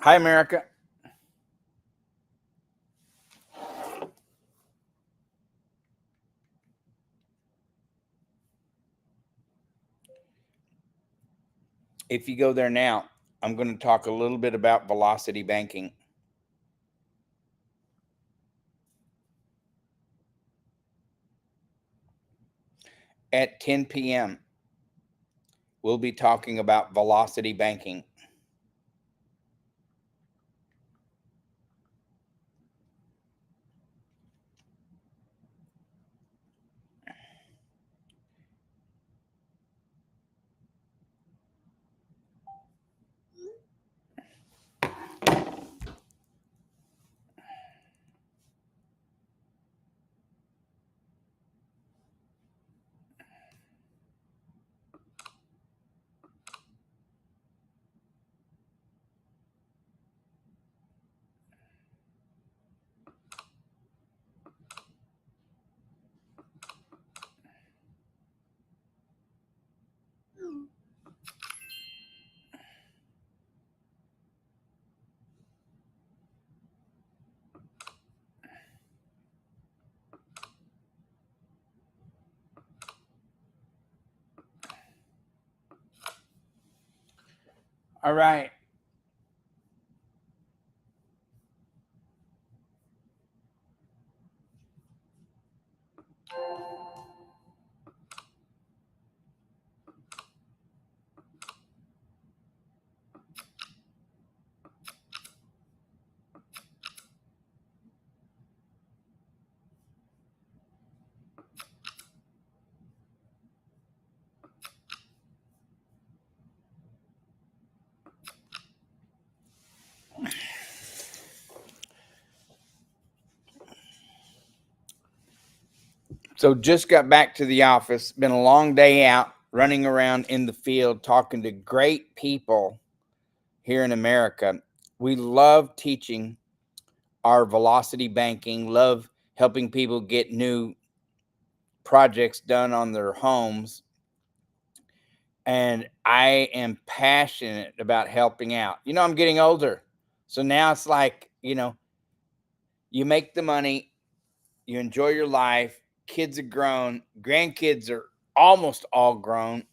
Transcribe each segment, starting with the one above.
Hi, America. If you go there now, I'm going to talk a little bit about velocity banking. At 10 p.m., we'll be talking about velocity banking. All right. So just got back to the office. Been a long day out, running around in the field, talking to great people here in America. We love teaching our velocity banking, love helping people get new projects done on their homes. And I am passionate about helping out. I'm getting older. So now it's like, you make the money, you enjoy your life, kids are grown, grandkids are almost all grown.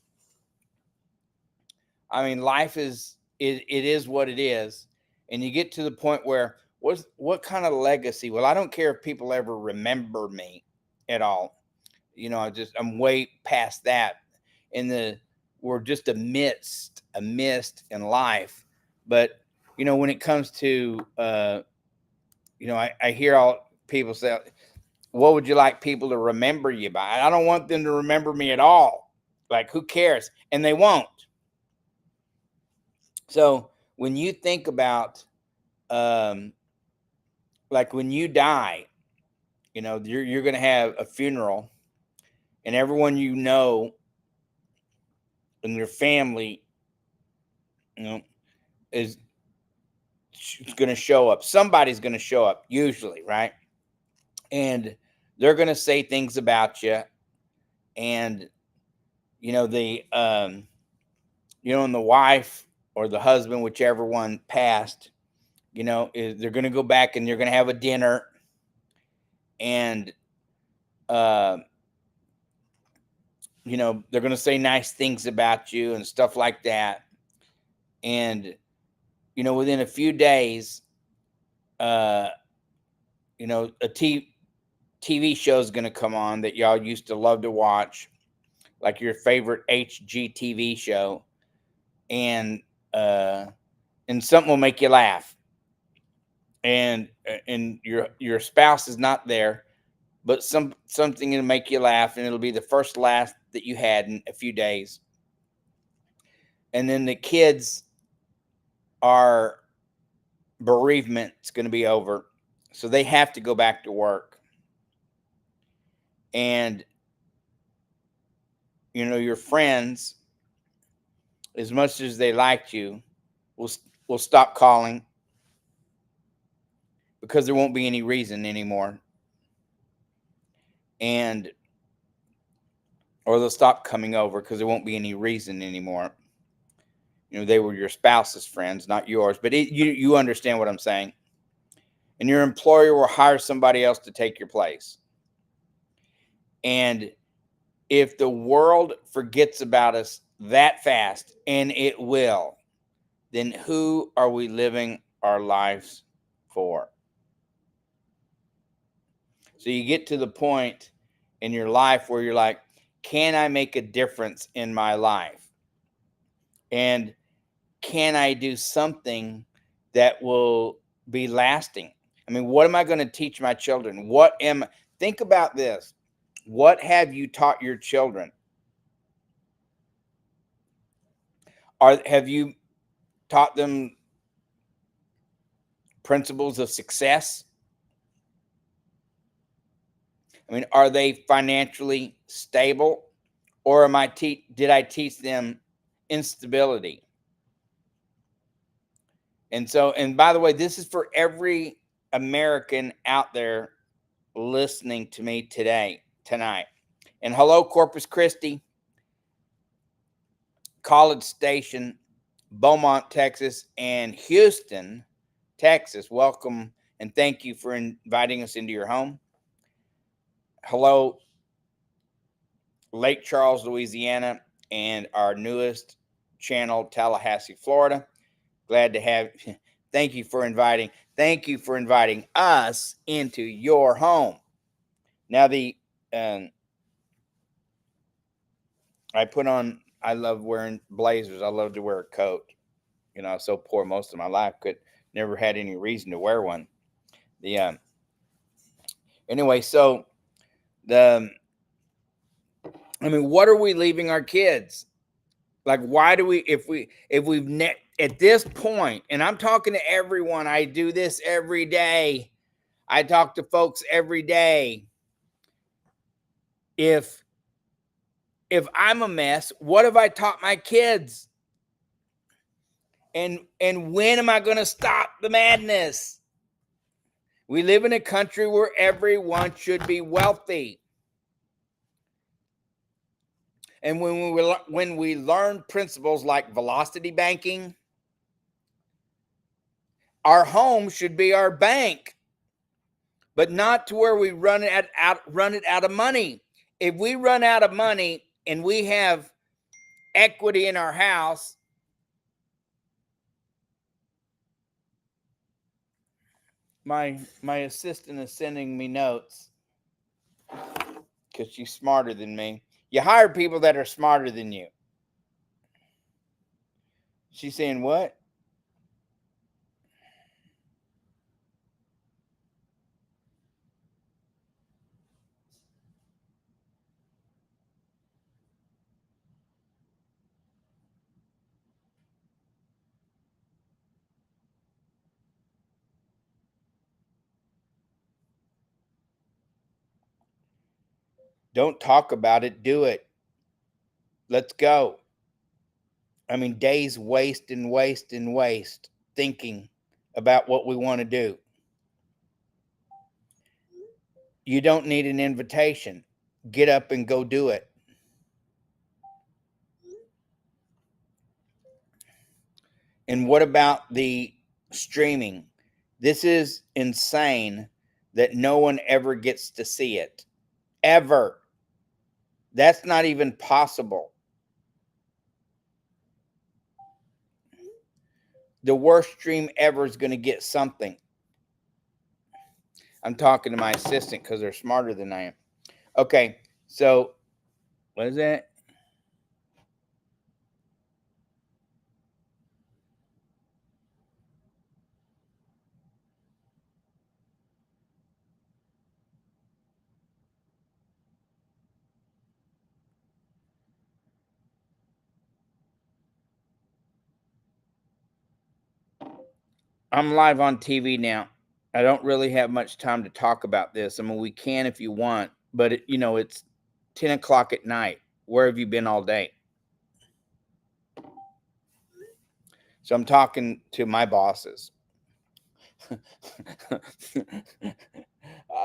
I mean, life it is what it is. And you get to the point where what kind of legacy? Well, I don't care if people ever remember me at all. I'm way past that. In the We're just a mist in life. But when it comes to I hear all people say, what would you like people to remember you by? I don't want them to remember me at all. Like, who cares? And they won't. So when you think about, like, when you die, you're going to have a funeral, and everyone in your family, you know, is going to show up. Somebody's going to show up, usually, right? And they're going to say things about you, and the and the wife or the husband, whichever one passed, they're going to go back and you're going to have a dinner, and uh, they're going to say nice things about you and stuff like that. And within a few days, uh, TV show is going to come on that y'all used to love to watch, like your favorite HGTV show, and uh, something will make you laugh, and your spouse is not there, but something to make you laugh, and it'll be the first laugh that you had in a few days. And then the kids are bereavement's going to be over, so they have to go back to work. And your friends, as much as they liked you, will stop calling, because there won't be any reason anymore. And or they'll stop coming over because there won't be any reason anymore. They were your spouse's friends, not yours, but you understand what I'm saying. And your employer will hire somebody else to take your place. And if the world forgets about us that fast, and it will, then who are we living our lives for? So you get to the point in your life where you're like, can I make a difference in my life? And can I do something that will be lasting? I mean, what am I going to teach my children? Think about this. What have you taught your children? Have you taught them principles of success? I mean, are they financially stable, or did I teach them instability? And by the way, this is for every American out there listening to me tonight. And hello, Corpus Christi, College Station, Beaumont, Texas, and Houston, Texas. Welcome and thank you for inviting us into your home. Hello, Lake Charles, Louisiana, and our newest channel, Tallahassee, Florida. Glad to have. Thank you for inviting us into your home. Now I love wearing blazers. I love to wear a coat. I was so poor most of my life, never had any reason to wear one. Anyway, so what are we leaving our kids? Like, why do we, if we've at this point, and I'm talking to everyone, I do this every day. I talk to folks every day. If I'm a mess, what have I taught my kids? And when am I going to stop the madness? We live in a country where everyone should be wealthy. And when we learn principles like velocity banking, our home should be our bank, but not to where we run it out of money. If we run out of money and we have equity in our house, my assistant is sending me notes because she's smarter than me. You hire people that are smarter than you. She's saying what? Don't talk about it, do it. Let's go. I mean, days waste and waste and waste thinking about what we want to do. You don't need an invitation. Get up and go do it. And what about the streaming? This is insane that no one ever gets to see it. Ever. That's not even possible. The worst stream ever is going to get something. I'm talking to my assistant because they're smarter than I am. Okay, so what is that? I'm live on TV now. I don't really have much time to talk about this. I mean, we can if you want, but it's 10 o'clock at night. Where have you been all day? So I'm talking to my bosses. I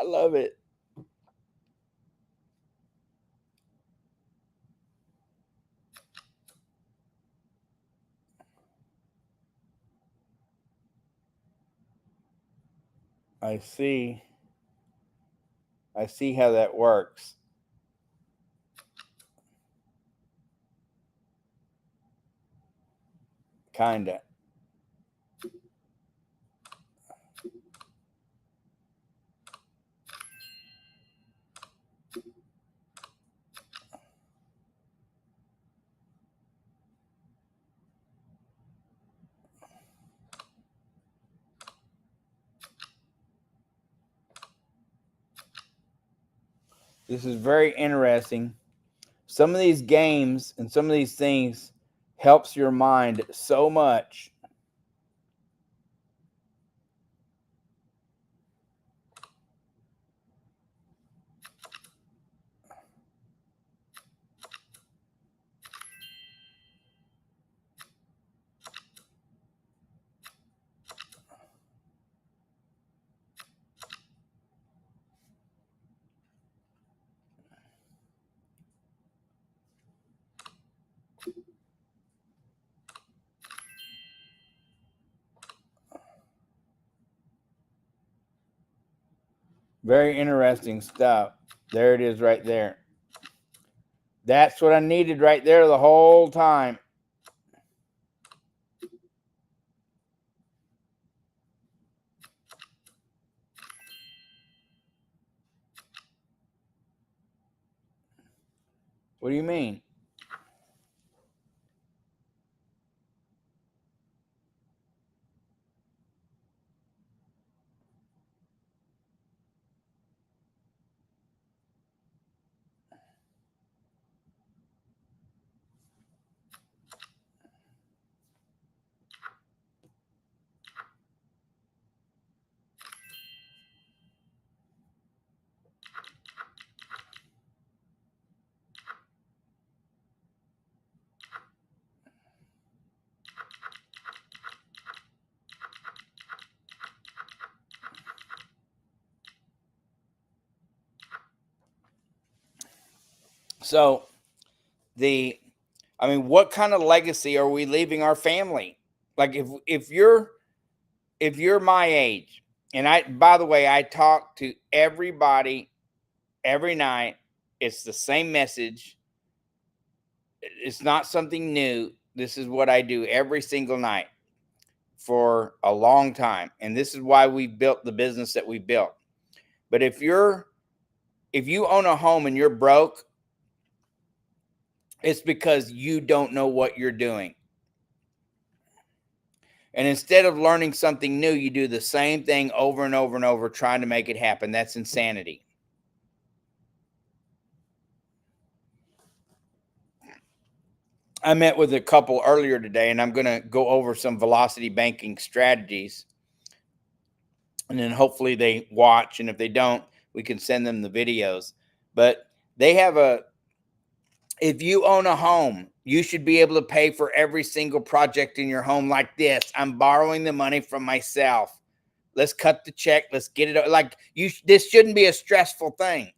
love it. I see how that works. Kinda. This is very interesting. Some of these games and some of these things helps your mind so much. Very interesting stuff. There it is right there. That's what I needed right there the whole time. What do you mean? So what kind of legacy are we leaving our family? Like if you're my age, and by the way, I talk to everybody every night. It's the same message. It's not something new. This is what I do every single night for a long time. And this is why we built the business that we built. But if you own a home and you're broke, it's because you don't know what you're doing. And instead of learning something new, you do the same thing over and over and over, trying to make it happen. That's insanity. I met with a couple earlier today, and I'm going to go over some velocity banking strategies. And then hopefully they watch. And if they don't, we can send them the videos. But they have if you own a home, you should be able to pay for every single project in your home like this. I'm borrowing the money from myself. Let's cut the check. Let's get it. Like this shouldn't be a stressful thing.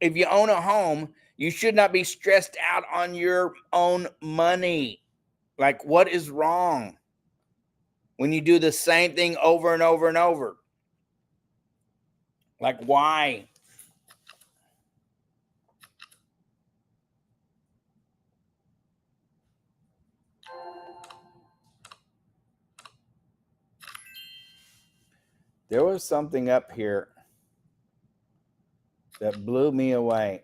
If you own a home, you should not be stressed out on your own money. Like, what is wrong when you do the same thing over and over and over? Like, why? There was something up here that blew me away.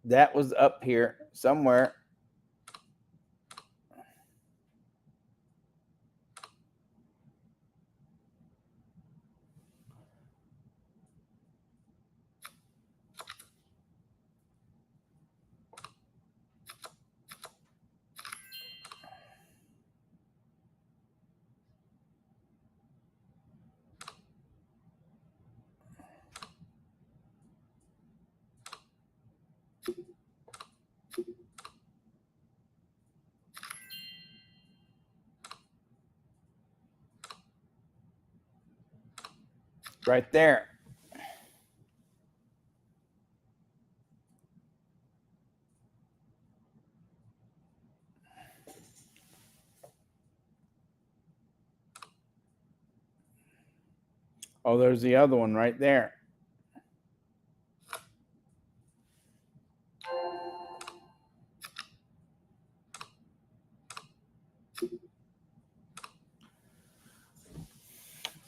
That was up here somewhere. Right there. Oh, there's the other one right there.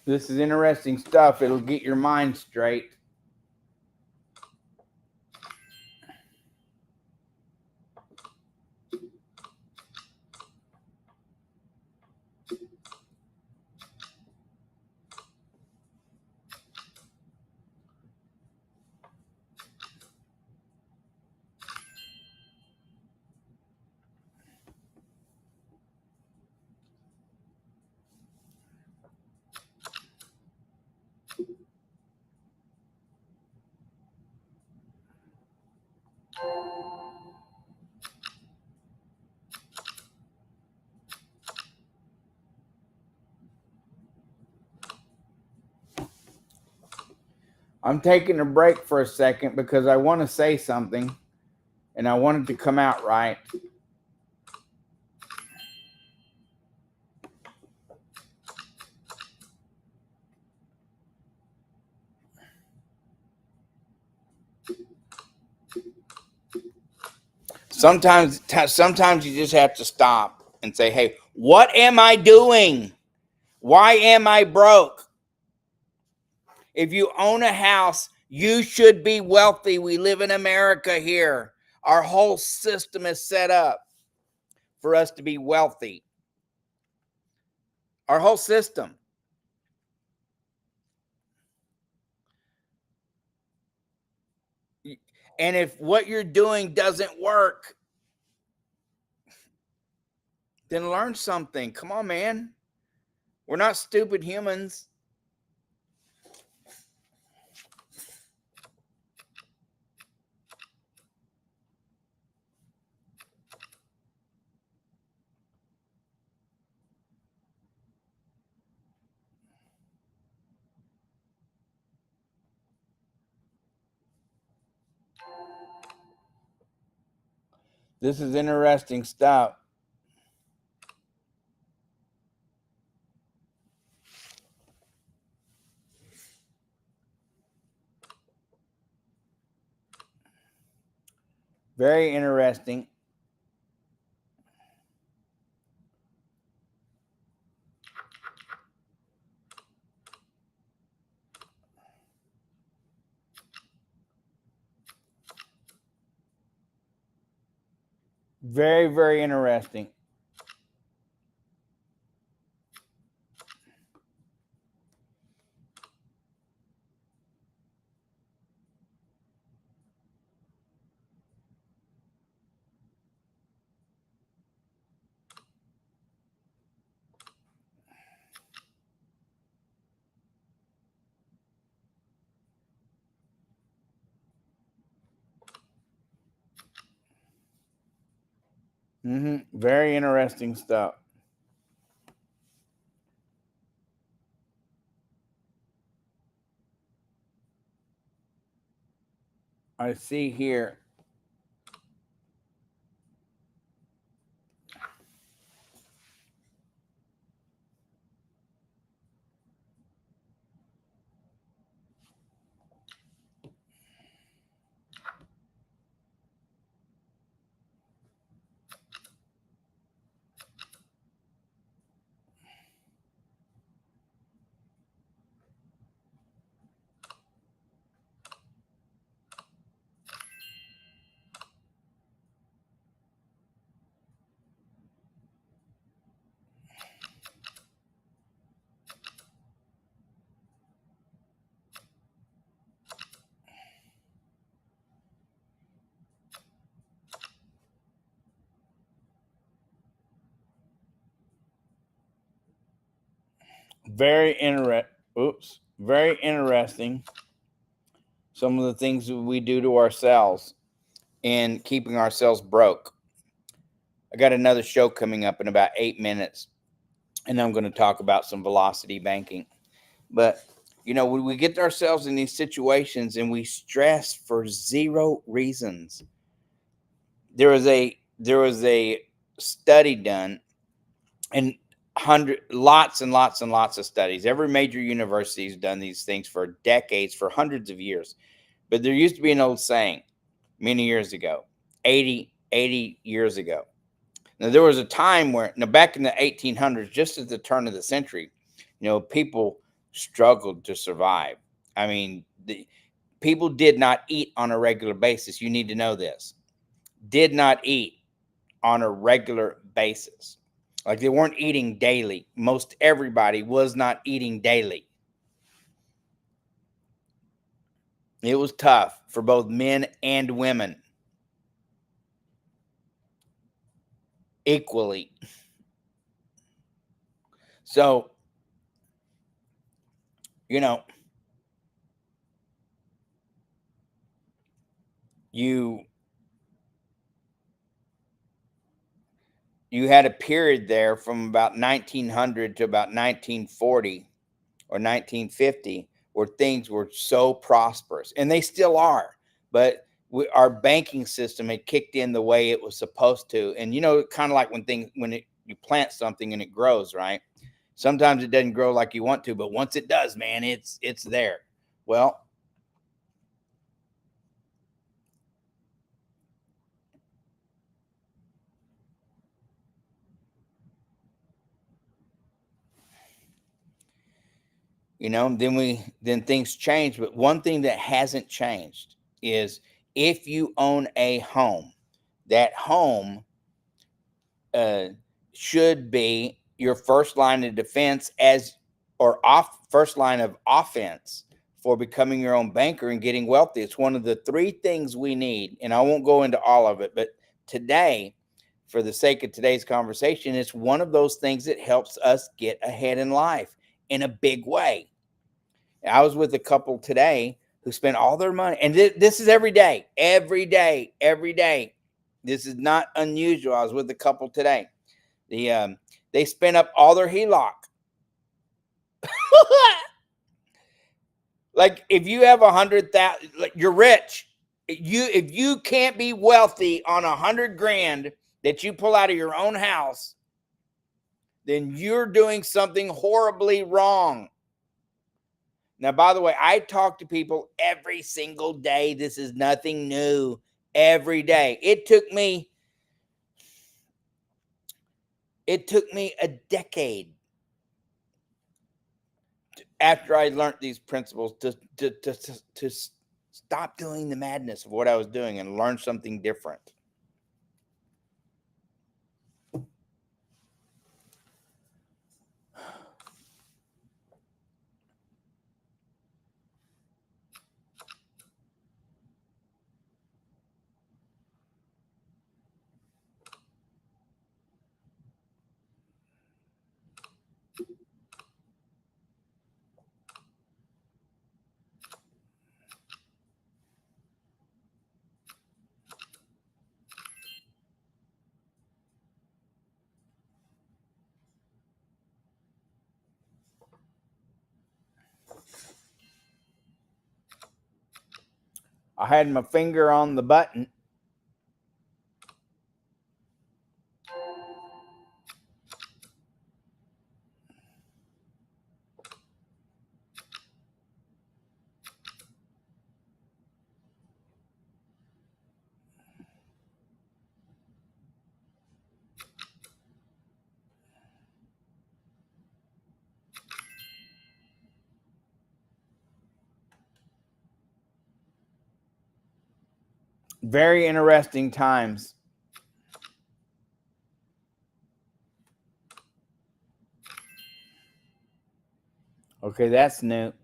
This is interesting stuff. It'll get your mind straight. I'm taking a break for a second because I want to say something and I want it to come out right. Sometimes you just have to stop and say, hey, what am I doing? Why am I broke? If you own a house, you should be wealthy. We live in America here. Our whole system is set up for us to be wealthy. Our whole system. And if what you're doing doesn't work, then learn something. Come on, man. We're not stupid humans. This is interesting stuff. Very interesting. Very, very interesting. Very interesting stuff. I see here. Very very interesting. Some of the things that we do to ourselves and keeping ourselves broke. I got another show coming up in about 8 minutes, and I'm going to talk about some velocity banking. But when we get ourselves in these situations and we stress for zero reasons. There was a study done, and lots and lots and lots of studies. Every major university has done these things for decades, for hundreds of years. But there used to be an old saying many years ago, 80 years ago. Now, there was a time where, now back in the 1800s, just at the turn of the century, people struggled to survive. I mean, people did not eat on a regular basis. You need to know this. Did not eat on a regular basis. Like, they weren't eating daily. Most everybody was not eating daily. It was tough for both men and women equally. So, you know, you had a period there from about 1900 to about 1940 or 1950 where things were so prosperous, and they still are, but our banking system had kicked in the way it was supposed to. And kind of like you plant something and it grows, right? Sometimes it doesn't grow like you want to, but once it does, man, it's there. Well, then things change. But one thing that hasn't changed is, if you own a home, that home uh, should be your first line of defense first line of offense for becoming your own banker and getting wealthy. It's one of the three things we need, and I won't go into all of it, but today, for the sake of today's conversation, it's one of those things that helps us get ahead in life in a big way. I was with a couple today who spent all their money, and this is every day, every day, every day. This is not unusual. I was with a couple today. They spent up all their HELOC. Like, if you have 100,000, like, you're rich. If you can't be wealthy on 100 grand that you pull out of your own house, then you're doing something horribly wrong. Now, by the way, I talk to people every single day. This is nothing new. Every day. It took me a decade after I learned these principles to stop doing the madness of what I was doing and learn something different. I had my finger on the button. Very interesting times. Okay, that's new.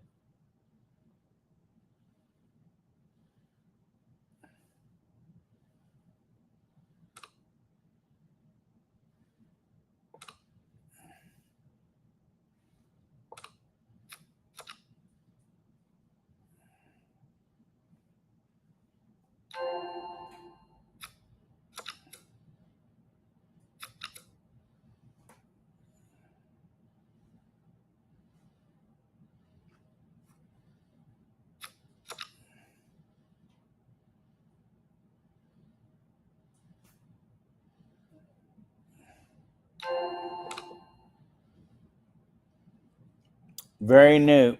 Very new.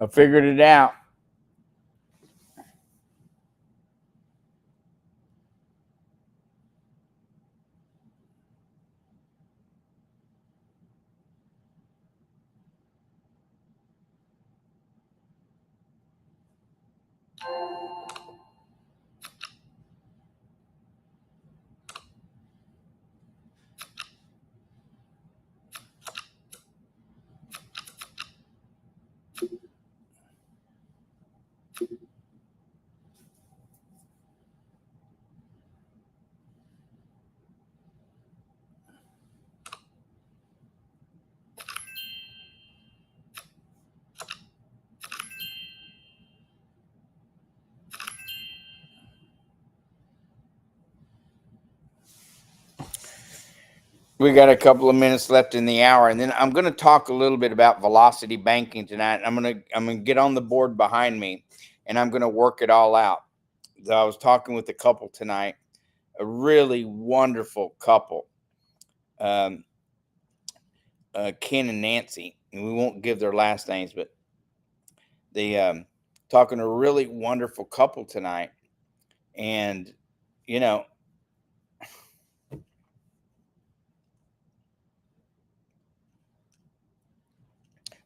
I figured it out. We got a couple of minutes left in the hour, and then I'm going to talk a little bit about velocity banking tonight. I'm gonna get on the board behind me, and I'm going to work it all out. So I was talking with a couple tonight, a really wonderful couple, um, Ken and Nancy, and we won't give their last names, but they talking to a really wonderful couple tonight, and you know,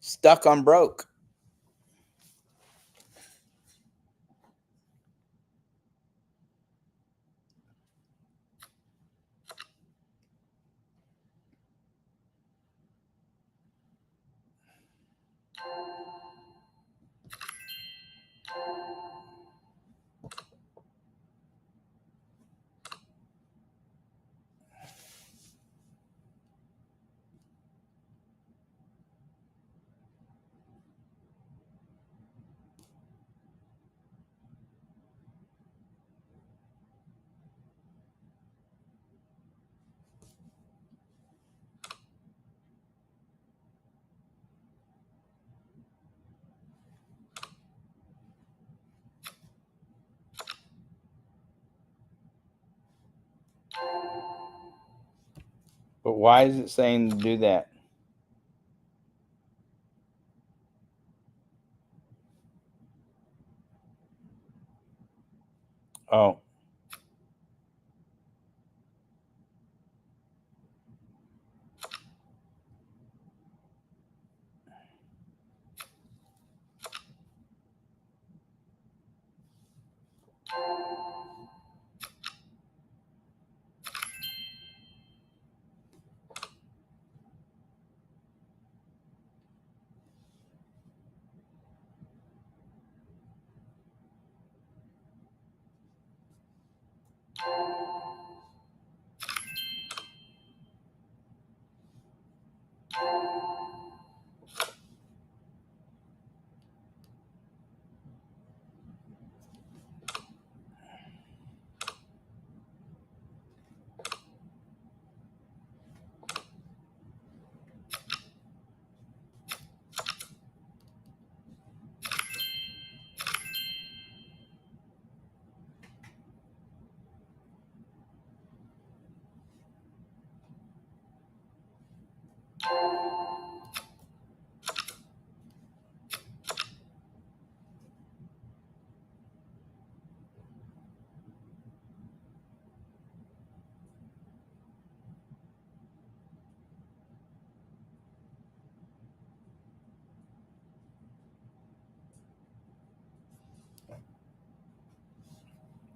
stuck on broke. But why is it saying to do that? Oh,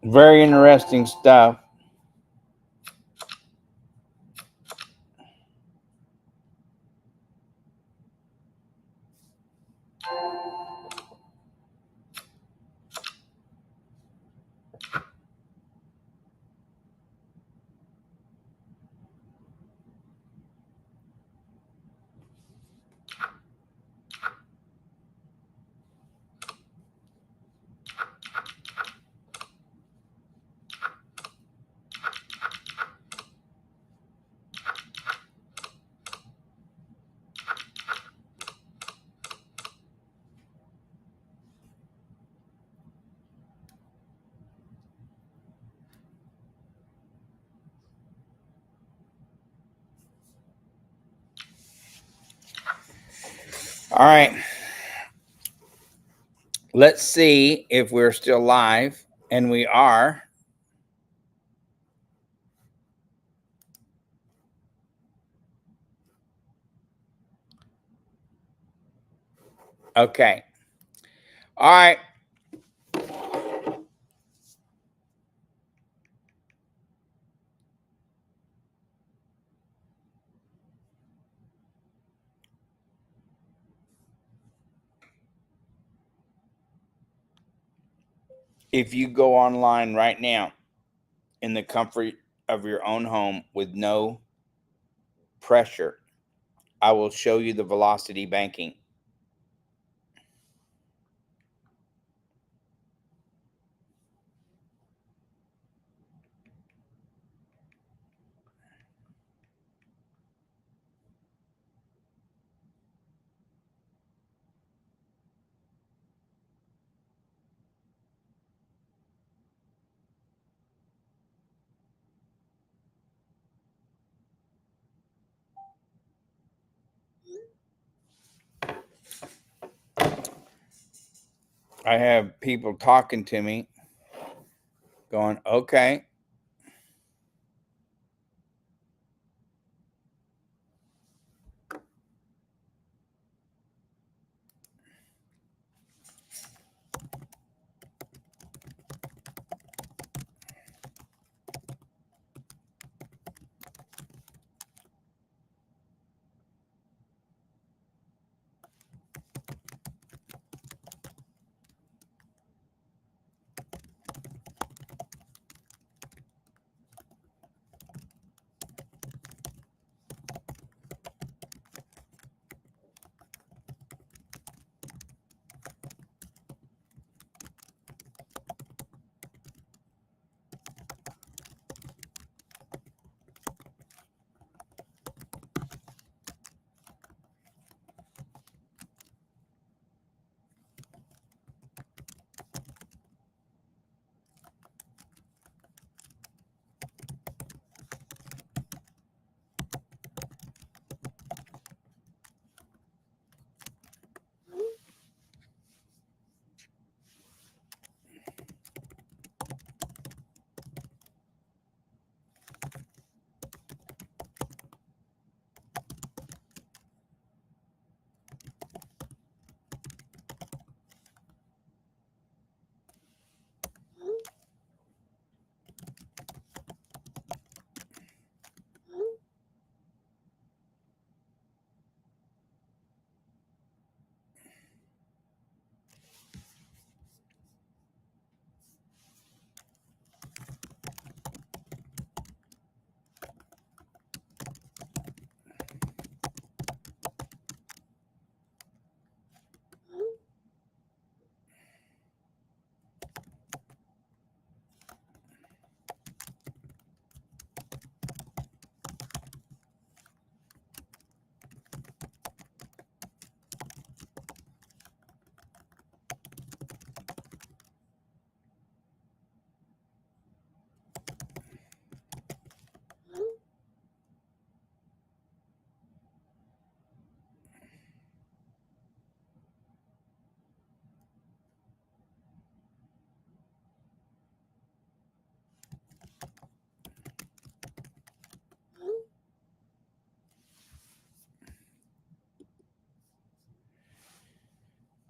Very interesting stuff. All right. Let's see if we're still live, and we are. Okay. All right. If you go online right now in the comfort of your own home with no pressure, I will show you the velocity banking. I have people talking to me going, okay.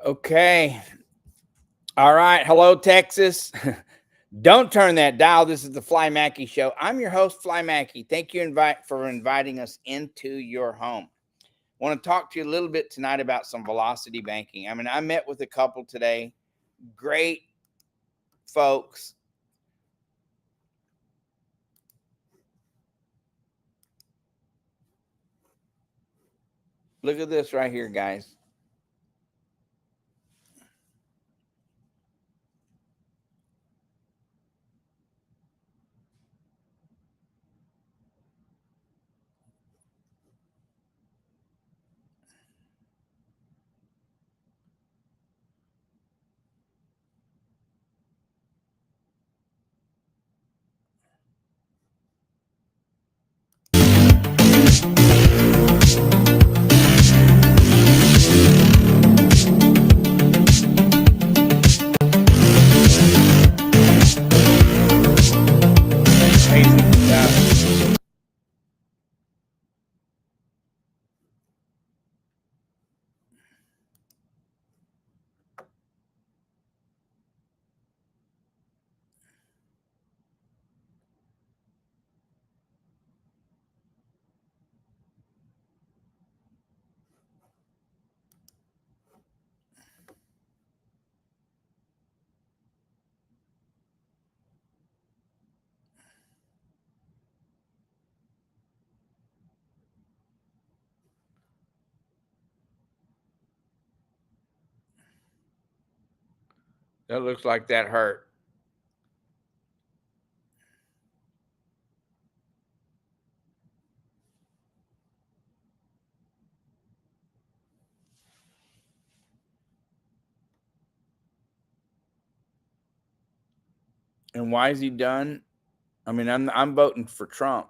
Okay. All right. Hello, Texas. Don't turn that dial. This is the Fly Mackey Show. I'm your host, Fly Mackey. Thank you for inviting us into your home. I want to talk to you a little bit tonight about some velocity banking. I mean, I met with a couple today. Great folks. Look at this right here, guys. Amazing stuff. That looks like that hurt. And why is he done? I mean, I'm voting for Trump.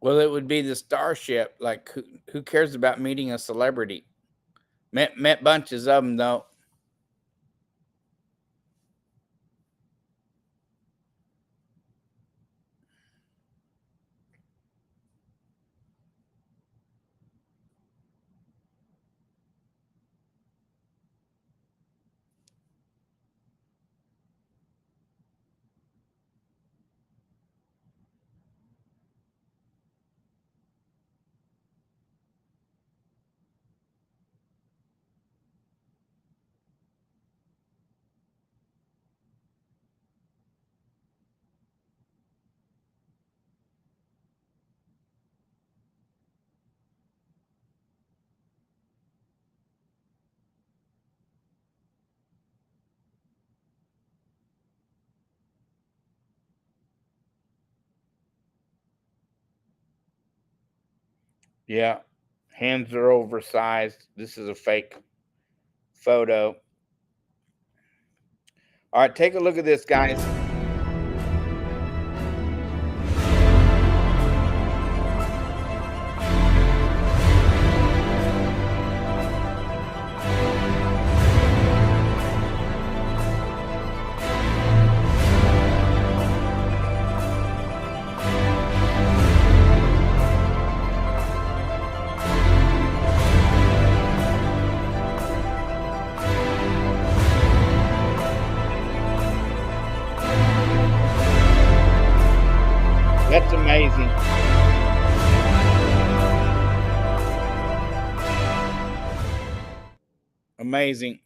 Well, it would be the Starship. Like, who cares about meeting a celebrity? Met bunches of them, though. Yeah. Hands are oversized. This is a fake photo. All right, take a look at this, guys. That's amazing. Amazing.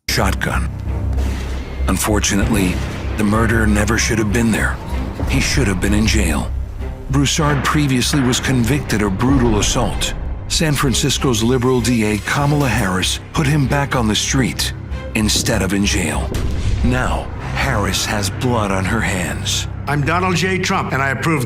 Shotgun. Unfortunately, the murderer never should have been there. He should have been in jail. Broussard previously was convicted of brutal assault. San Francisco's liberal DA Kamala Harris put him back on the street. instead of in jail. Now, Harris has blood on her hands. I'm Donald J. Trump, and I approve.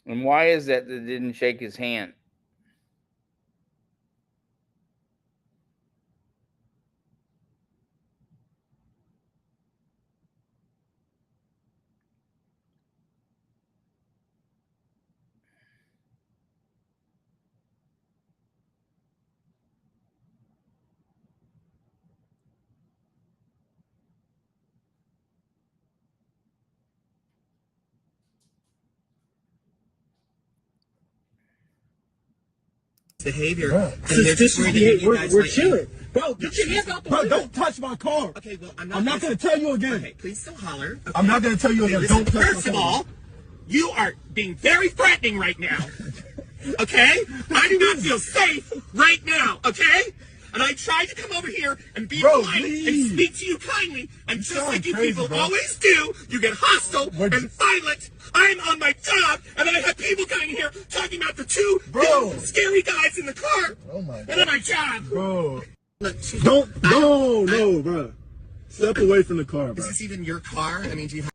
And why is that they didn't shake his hand? Behavior. Bro, this is behavior. We're chilling. Bro, get your hands out the way. Don't touch my car. Okay, well, I'm not going to tell you again. Okay, please don't holler. Okay. I'm not going to tell you again. Listen, Don't touch first my of car. all, you are being very threatening right now. Okay? I do not feel safe right now, okay? And I tried to come over here and be polite and speak to you kindly, and just like you crazy, people bro. always do, you get hostile and violent. I'm on my job, and I have people coming here talking about the two scary guys in the car. Oh my And on my job. Bro. Look, No, bro. Step away from the car, bro. is this even your car? I mean, do you have...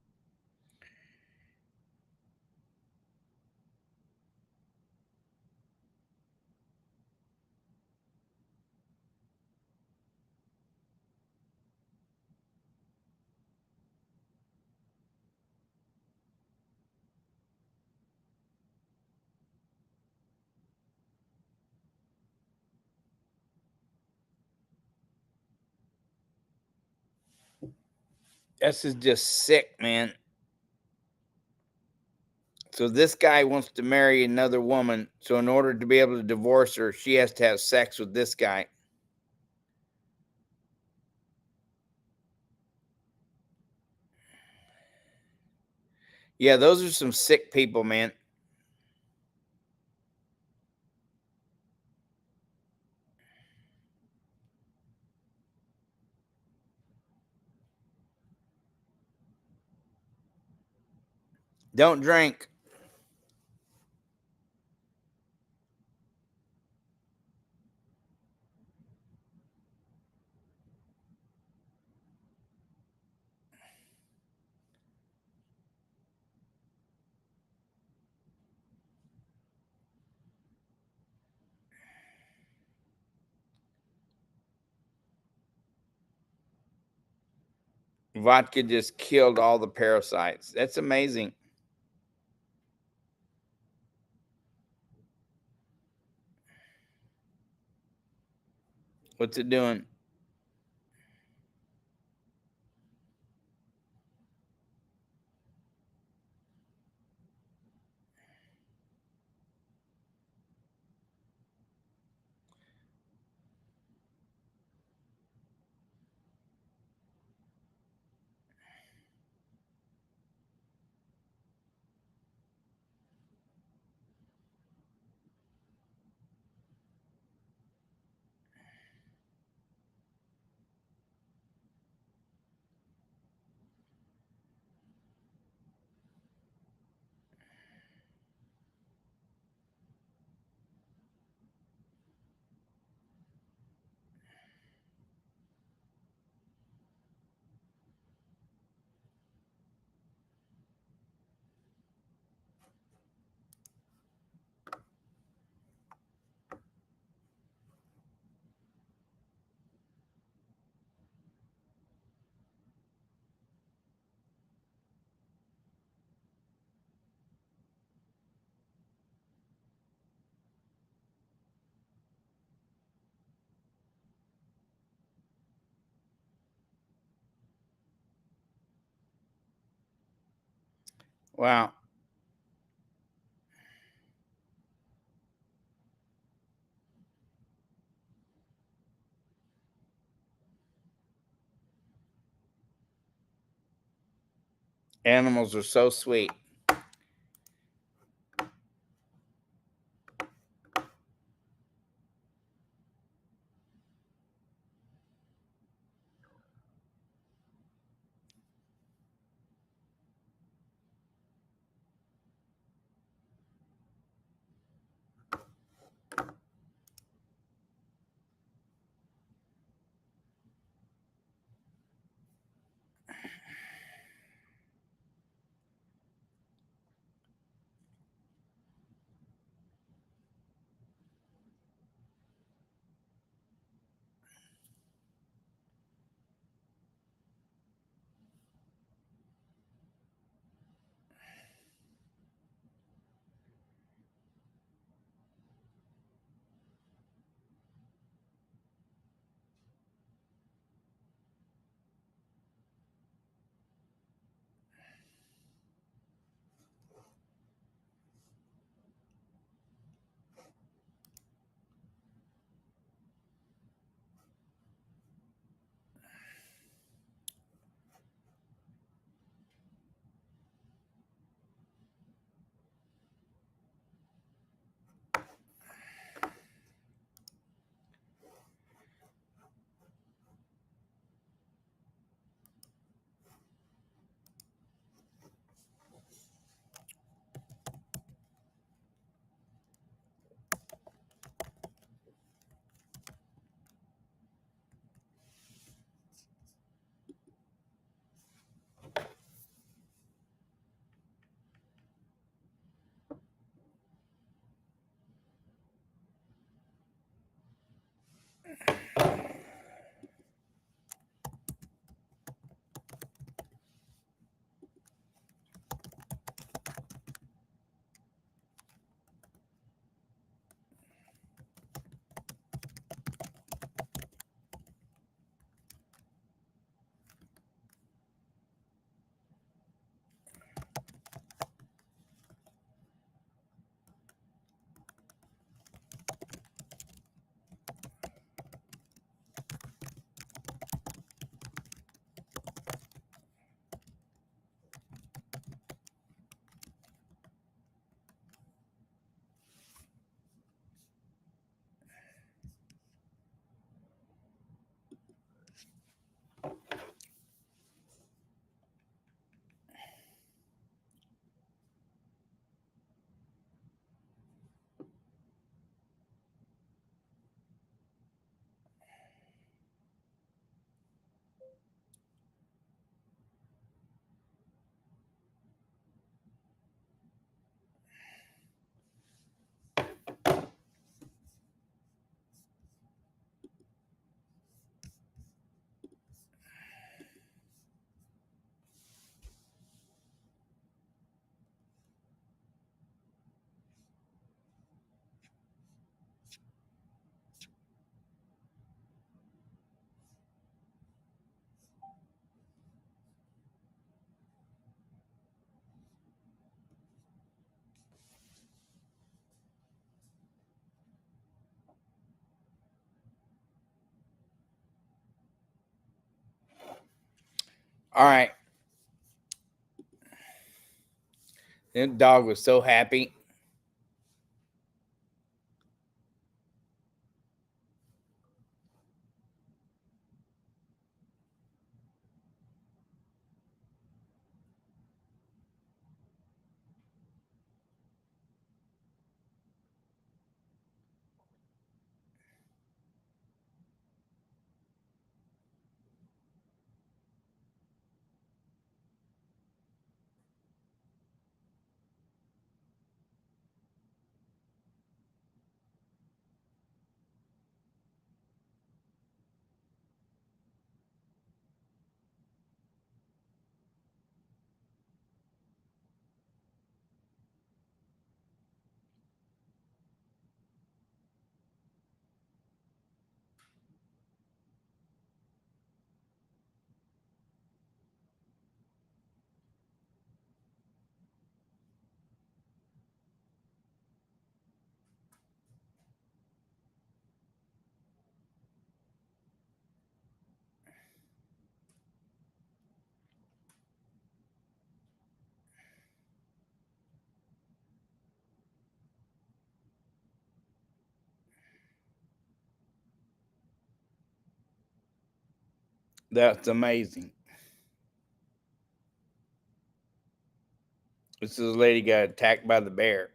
This is just sick, man. So this guy wants to marry another woman. So in order to be able to divorce her, she has to have sex with this guy. Yeah, those are some sick people, man. Don't drink. Vodka just killed all the parasites. That's amazing. What's it doing? Wow. Animals are so sweet. All right. That dog was so happy. That's amazing. This is a lady got attacked by the bear.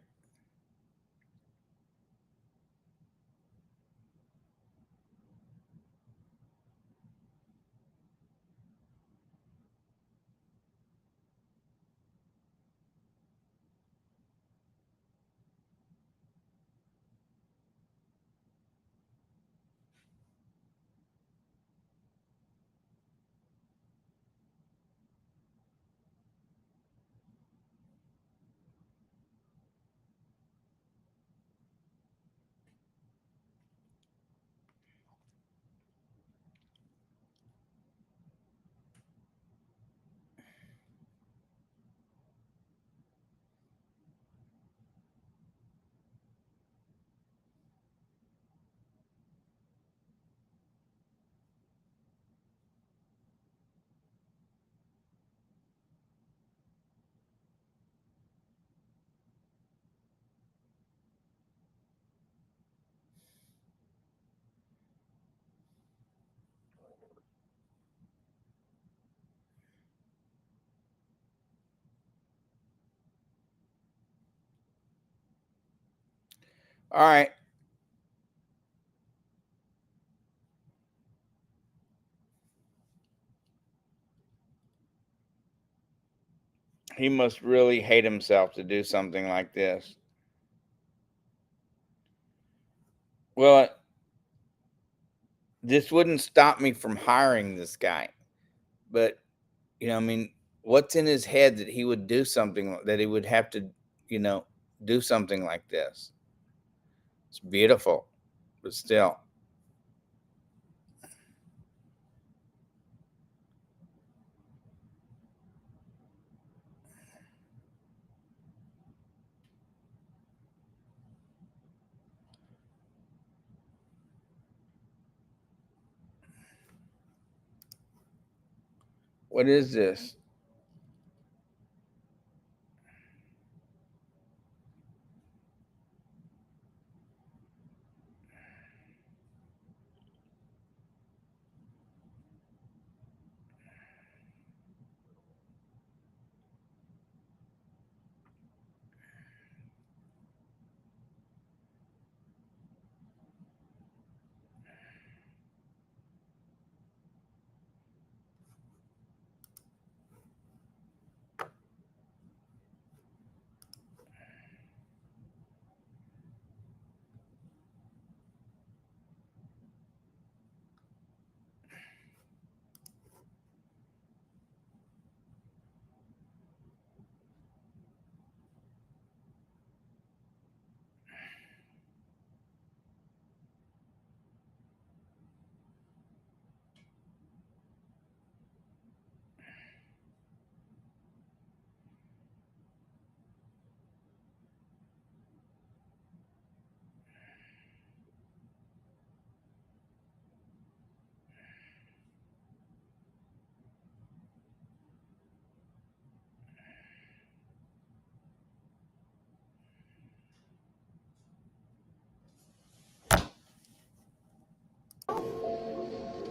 All right. He must really hate himself to do something like this. Well, this wouldn't stop me from hiring this guy. But, I mean, what's in his head that he would do something, that he would have to, do something like this? It's beautiful, but still. What is this?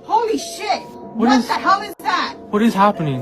Holy shit! What the hell is that? What is happening?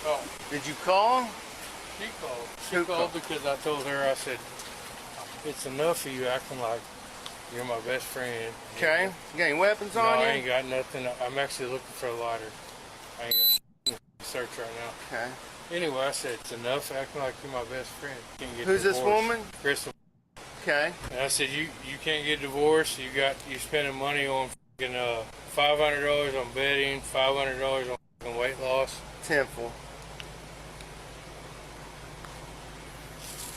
Oh, Did you call? she called. She Who called called? because I told her, I said, it's enough of you acting like you're my best friend. Okay. You got any weapons No, on I you? ain't got nothing. I'm actually looking for a lighter. I ain't got shit in the search right now. Okay. Anyway, I said, it's enough acting like you're my best friend. You can't get Who's this divorced. woman? Crystal. Okay. And I said, you can't get divorced. You spending money on $500 on betting, $500 on weight loss. Temple.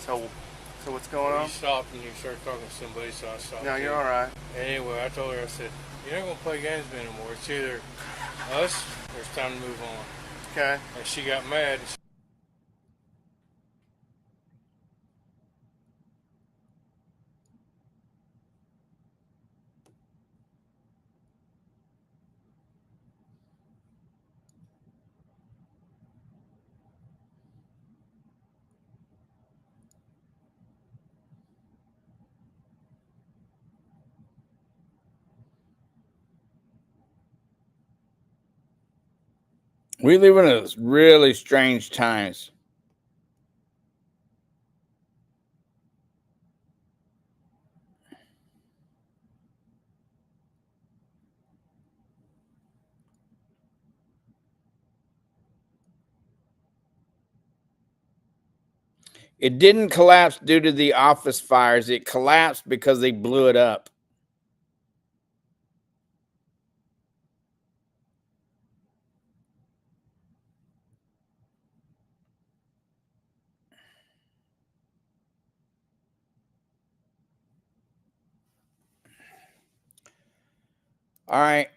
So what's going You on? stopped and you started talking to somebody, so I stopped. No, too. you're all right. Anyway, I told her, I said, you're not going to play games with me anymore. It's either us or it's time to move on. Okay. And she got mad. We live in really strange times. It didn't collapse due to the office fires. It collapsed because they blew it up. All right.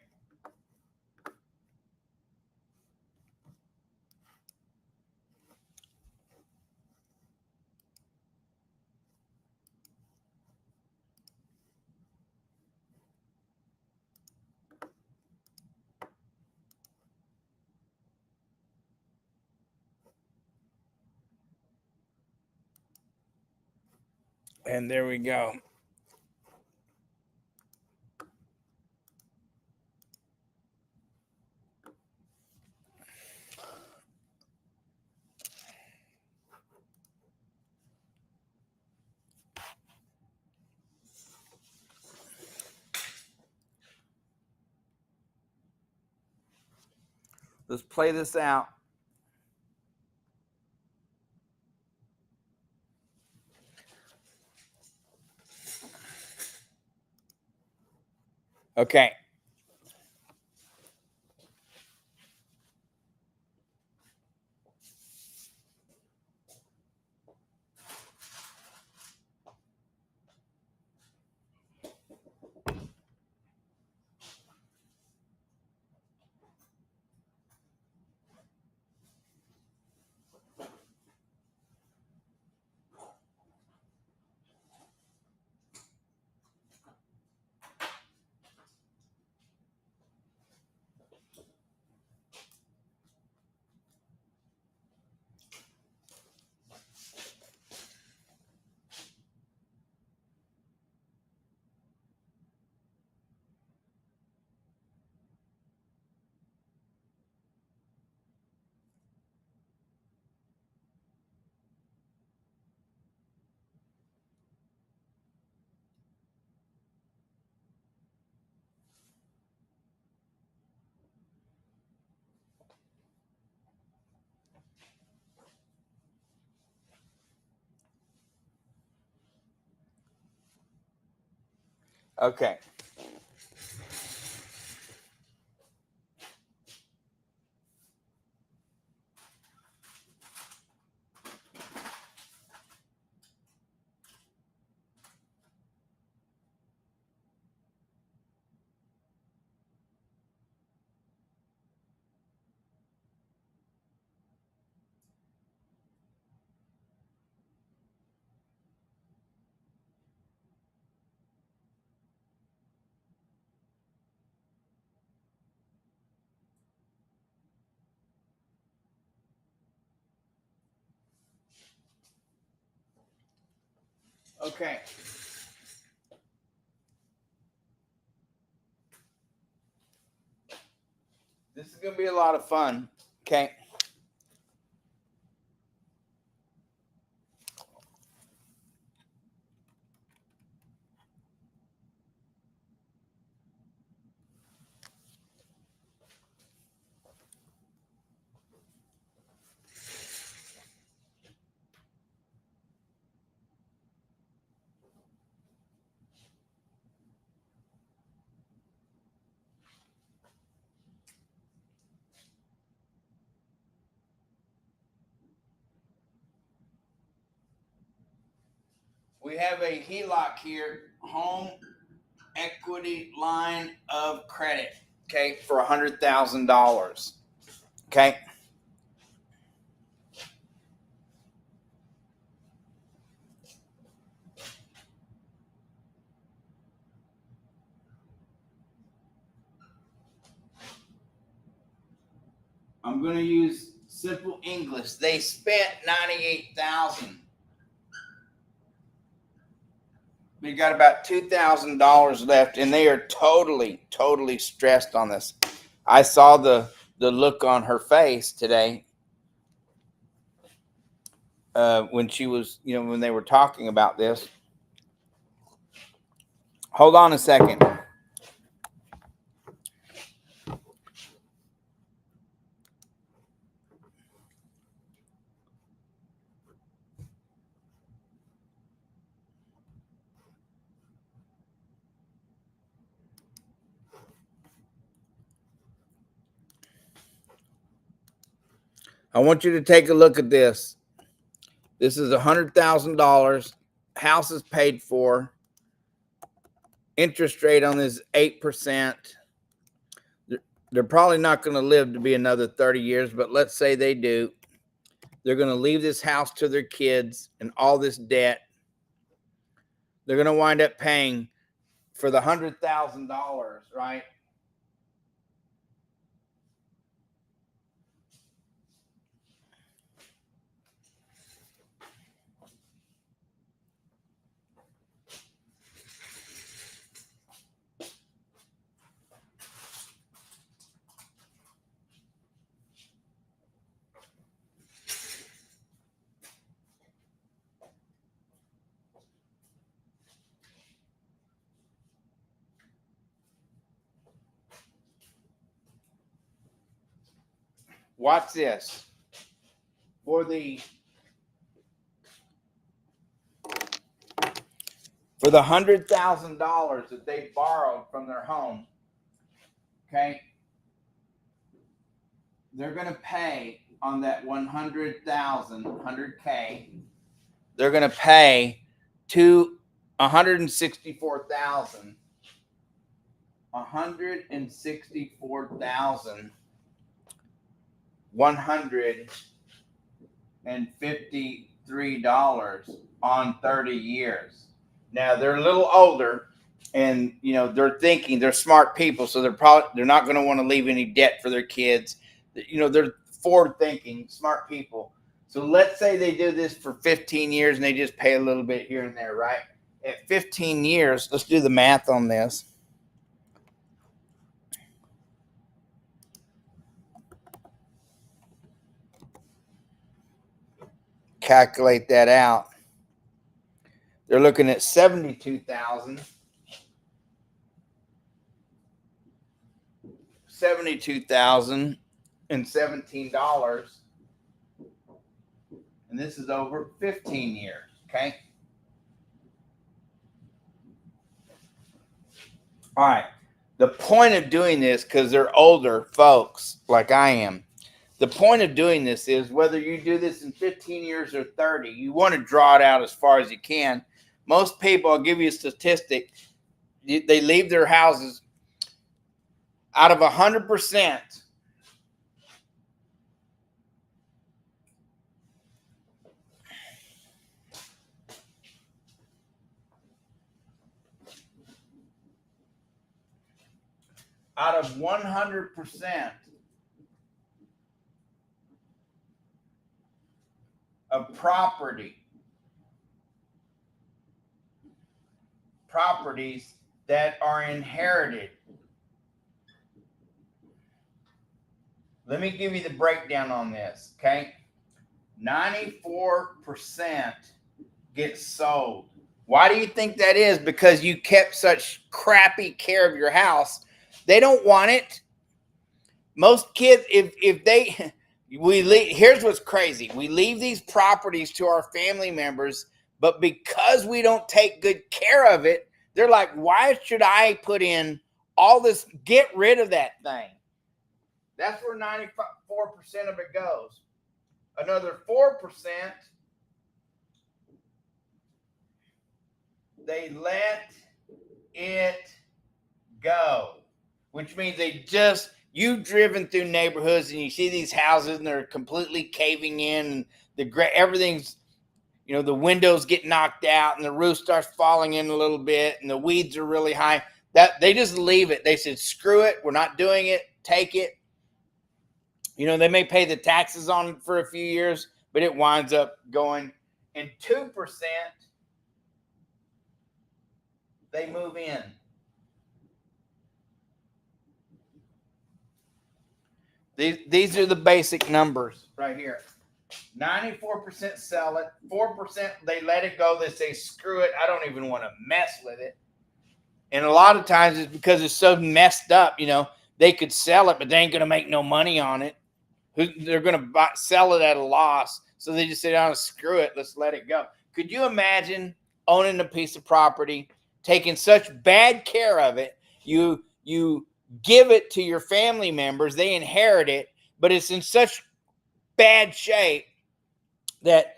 And there we go. Let's play this out. Okay. Okay. Okay. This is going to be a lot of fun. Okay. We have a HELOC here, home equity line of credit, okay, for $100,000. Okay. I'm going to use simple English. They spent $98,000. They got about $2,000 left, and they are totally stressed on this. I saw the look on her face today when she was, when they were talking about this. Hold on a second. I want you to take a look at this. This is $100,000. House is paid for. Interest rate on this 8%. They're probably not going to live to be another 30 years, but let's say they do. They're going to leave this house to their kids and all this debt. They're going to wind up paying for the $100,000, right? Watch this. For the $100,000 that they borrowed from their home, okay, they're going to pay on that 100K. They're going to pay to 164,000. 163 on 30 years. Now they're a little older, and they're thinking, they're smart people, so they're not going to want to leave any debt for their kids. They're forward thinking, smart people. So let's say they do this for 15 years and they just pay a little bit here and there, right? At 15 years, let's do the math on this. Calculate that out. They're looking at $72,000. $72,017. And this is over 15 years, okay? All right. The point of doing this, because they're older folks like I am, the point of doing this is whether you do this in 15 years or 30, you want to draw it out as far as you can. Most people, I'll give you a statistic, they leave their houses out of 100%. Out of 100% of properties that are inherited. Let me give you the breakdown on this, okay? 94% get sold. Why do you think that is? Because you kept such crappy care of your house. They don't want it. Most kids, here's what's crazy. We leave these properties to our family members, but because we don't take good care of it, they're like, why should I put in all this? Get rid of that thing. That's where 94% of it goes. Another 4% they let it go, which means they just, you've driven through neighborhoods and you see these houses and they're completely caving in, and everything's, you know, the windows get knocked out and the roof starts falling in a little bit and the weeds are really high. That they just leave it. They said, screw it, we're not doing it, take it. You know, they may pay the taxes on it for a few years, but it winds up going. And 2%, they move in. These are the basic numbers right here. 94% sell it. 4%, they let it go. They say, screw it, I don't even want to mess with it. And a lot of times it's because it's so messed up, you know, they could sell it, but they ain't going to make no money on it. They're going to sell it at a loss. So they just say, oh, screw it, let's let it go. Could you imagine owning a piece of property, taking such bad care of it, you give it to your family members, they inherit it, but it's in such bad shape that,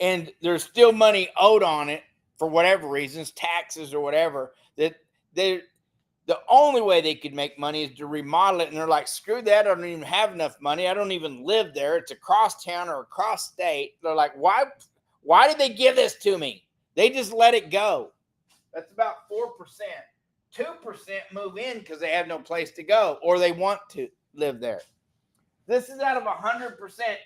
and there's still money owed on it for whatever reasons, taxes or whatever, that the only way they could make money is to remodel it. And they're like, screw that, I don't even have enough money, I don't even live there, it's across town or across state. They're like, why did they give this to me? They just let it go. That's about 4%. 2% move in because they have no place to go or they want to live there. This is out of 100%.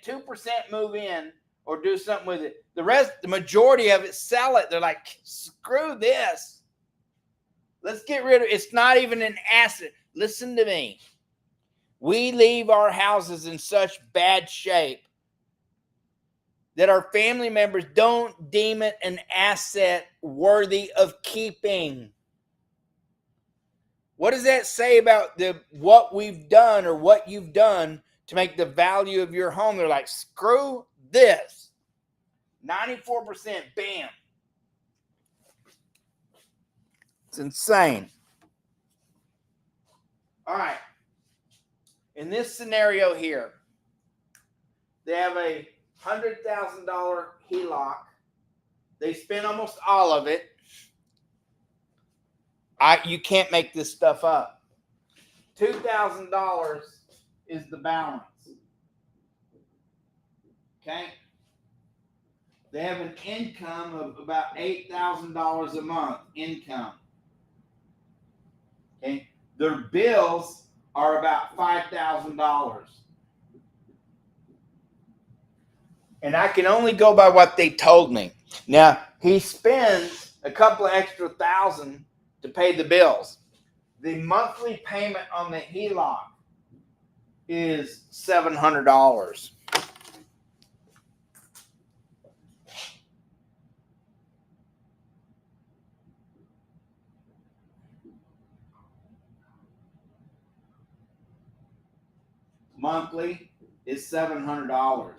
2% move in or do something with it. The rest, the majority of it, sell it. They're like, screw this. Let's get rid of it. It's not even an asset. Listen to me. We leave our houses in such bad shape that our family members don't deem it an asset worthy of keeping. What does that say about what we've done or what you've done to make the value of your home? They're like, screw this. 94%, bam. It's insane. All right. In this scenario here, they have a $100,000 HELOC. They spent almost all of it. You can't make this stuff up. $2,000 is the balance. Okay? They have an income of about $8,000 a month income. Okay? Their bills are about $5,000. And I can only go by what they told me. Now, he spends a couple of extra thousand to pay the bills. The monthly payment on the HELOC is $700. Monthly is $700.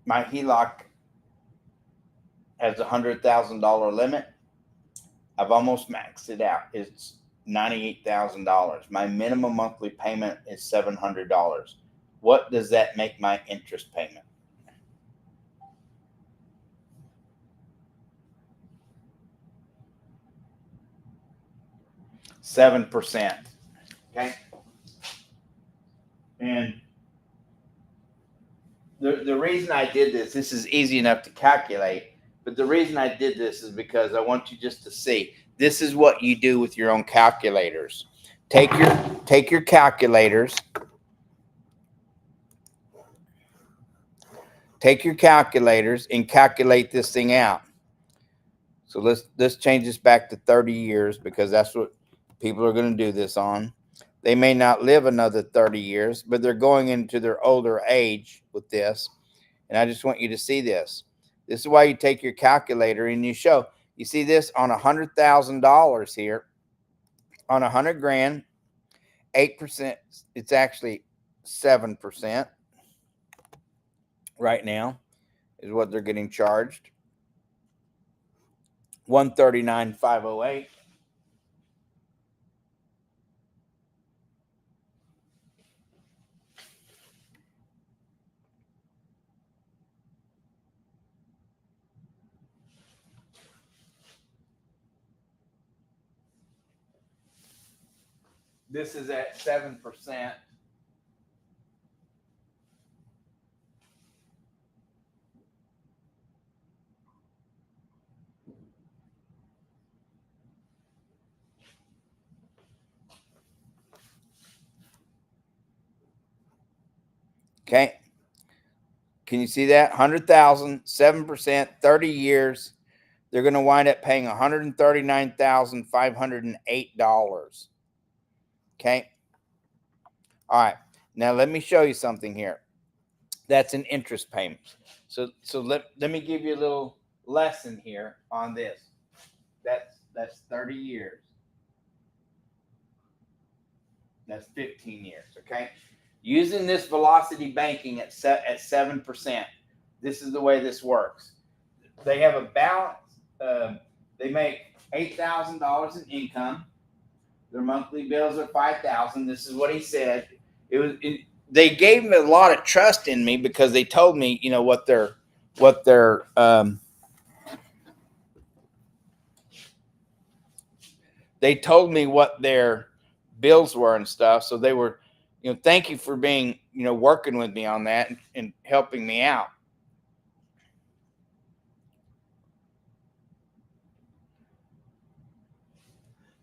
My HELOC has a $100,000 limit. I've almost maxed it out. It's $98,000. My minimum monthly payment is $700. What does that make my interest payment? 7%. Okay. And the reason I did this is easy enough to calculate, but the reason I did this is because I want you just to see. This is what you do with your own calculators. Take your calculators. Take your calculators and calculate this thing out. So let's change this back to 30 years because that's what people are going to do this on. They may not live another 30 years, but they're going into their older age with this. And I just want you to see this. This is why you take your calculator and you show. You see this on $100,000 here. On 100 grand, 8%. It's actually 7% right now is what they're getting charged. 139,508. This is at 7%. Okay. Can you see that? 100,000, 7%, 30 years. They're going to wind up paying $139,508. Okay. All right. Now let me show you something here. That's an interest payment. So let me give you a little lesson here on this. That's 30 years. That's 15 years. Okay. Using this velocity banking at 7%, this is the way this works. They have a balance. They make $8,000 in income. Their monthly bills are $5,000. This is what he said. They gave me a lot of trust in me because they told me, you know, what their they told me what their bills were and stuff. So they were, you know, thank you for being, you know, working with me on that and helping me out.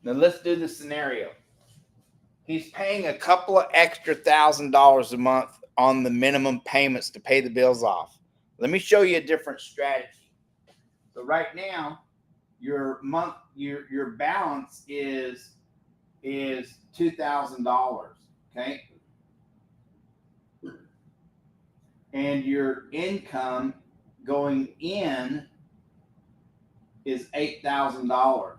Now let's do the scenario. He's paying a couple of extra $1,000 a month on the minimum payments to pay the bills off. Let me show you a different strategy. So right now, your balance is $2,000. Okay. And your income going in is $8,000.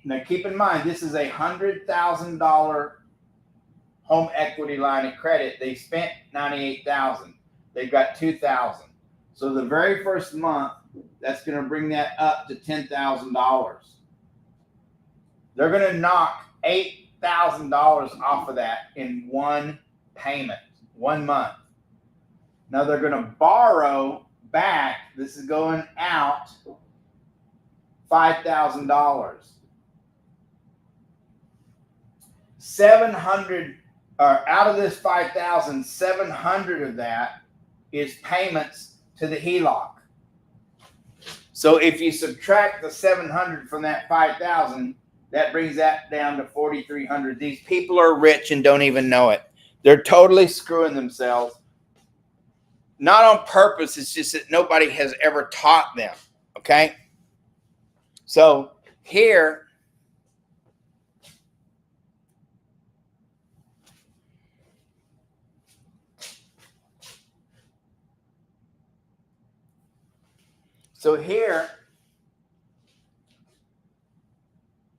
Now, keep in mind, this is a $100,000 home equity line of credit. They spent $98,000. They've got $2,000. So the very first month, that's going to bring that up to $10,000. They're going to knock $8,000 off of that in one payment, 1 month. Now they're going to borrow back. This is going out $5,000. 700 or out of this 5,000, 700 of that is payments to the HELOC. So if you subtract the 700 from that 5,000, that brings that down to 4,300. These people are rich and don't even know it. They're totally screwing themselves. Not on purpose. It's just that nobody has ever taught them. Okay. So here,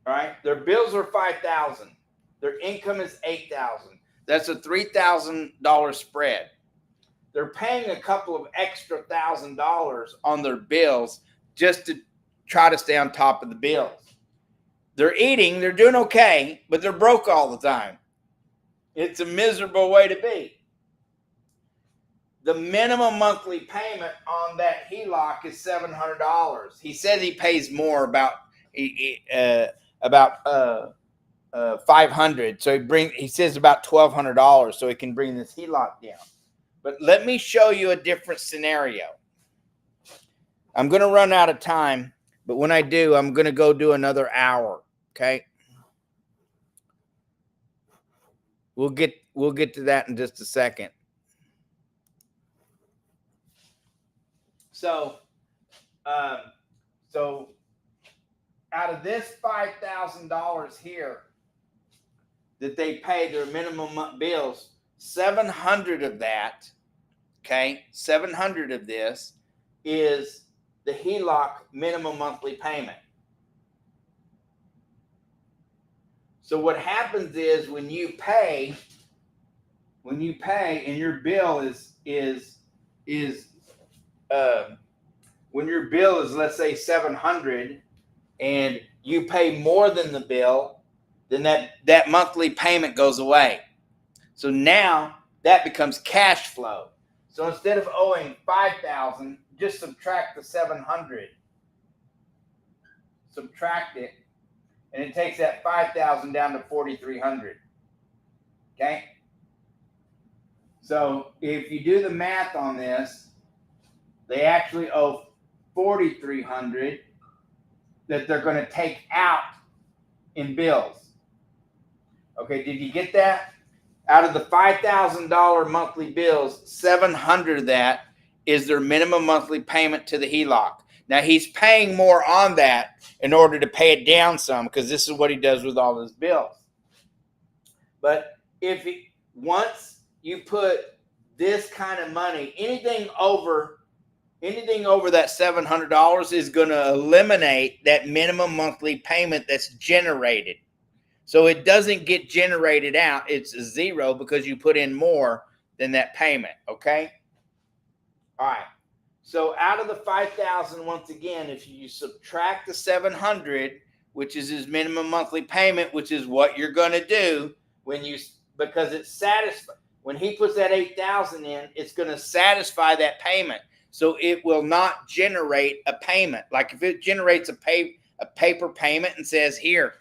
all right, their bills are $5,000. Their income is $8,000. That's a $3,000 spread. They're paying a couple of extra $1,000 on their bills just to try to stay on top of the bills. They're eating, they're doing okay, but they're broke all the time. It's a miserable way to be. The minimum monthly payment on that HELOC is $700. He said he pays more, about $500. So he says about $1,200, so he can bring this HELOC down. But let me show you a different scenario. I'm going to run out of time, but when I do, I'm going to go do another hour. Okay. We'll get to that in just a second. So out of this $5,000 here that they pay their minimum bills, 700 of that, okay, 700 of this is the HELOC minimum monthly payment. So what happens is when you pay and your bill when your bill is, let's say, $700, and you pay more than the bill, then that monthly payment goes away. So now that becomes cash flow. So instead of owing $5,000, just subtract the $700. Subtract it, and it takes that $5,000 down to $4,300. Okay? So if you do the math on this, they actually owe $4,300 that they're going to take out in bills. Okay, did you get that? Out of the $5,000 monthly bills, $700 of that is their minimum monthly payment to the HELOC. Now he's paying more on that in order to pay it down some, because this is what he does with all his bills. But once you put this kind of money, anything over that $700 is going to eliminate that minimum monthly payment that's generated. So it doesn't get generated out. It's a zero because you put in more than that payment. Okay. All right. So out of the $5,000, once again, if you subtract the $700, which is his minimum monthly payment, which is what you're going to do because it's satisfied. When he puts that $8,000 in, it's going to satisfy that payment. So it will not generate a payment. Like if it generates a paper payment and says here,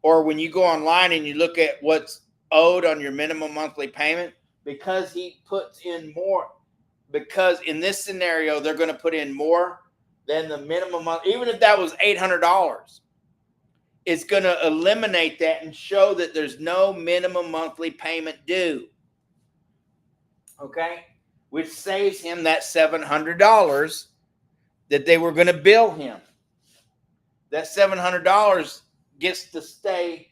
or when you go online and you look at what's owed on your minimum monthly payment, because he puts in more, because in this scenario, they're going to put in more than the minimum month, even if that was $800, it's going to eliminate that and show that there's no minimum monthly payment due. Okay? Which saves him that $700 that they were going to bill him. That $700 gets to stay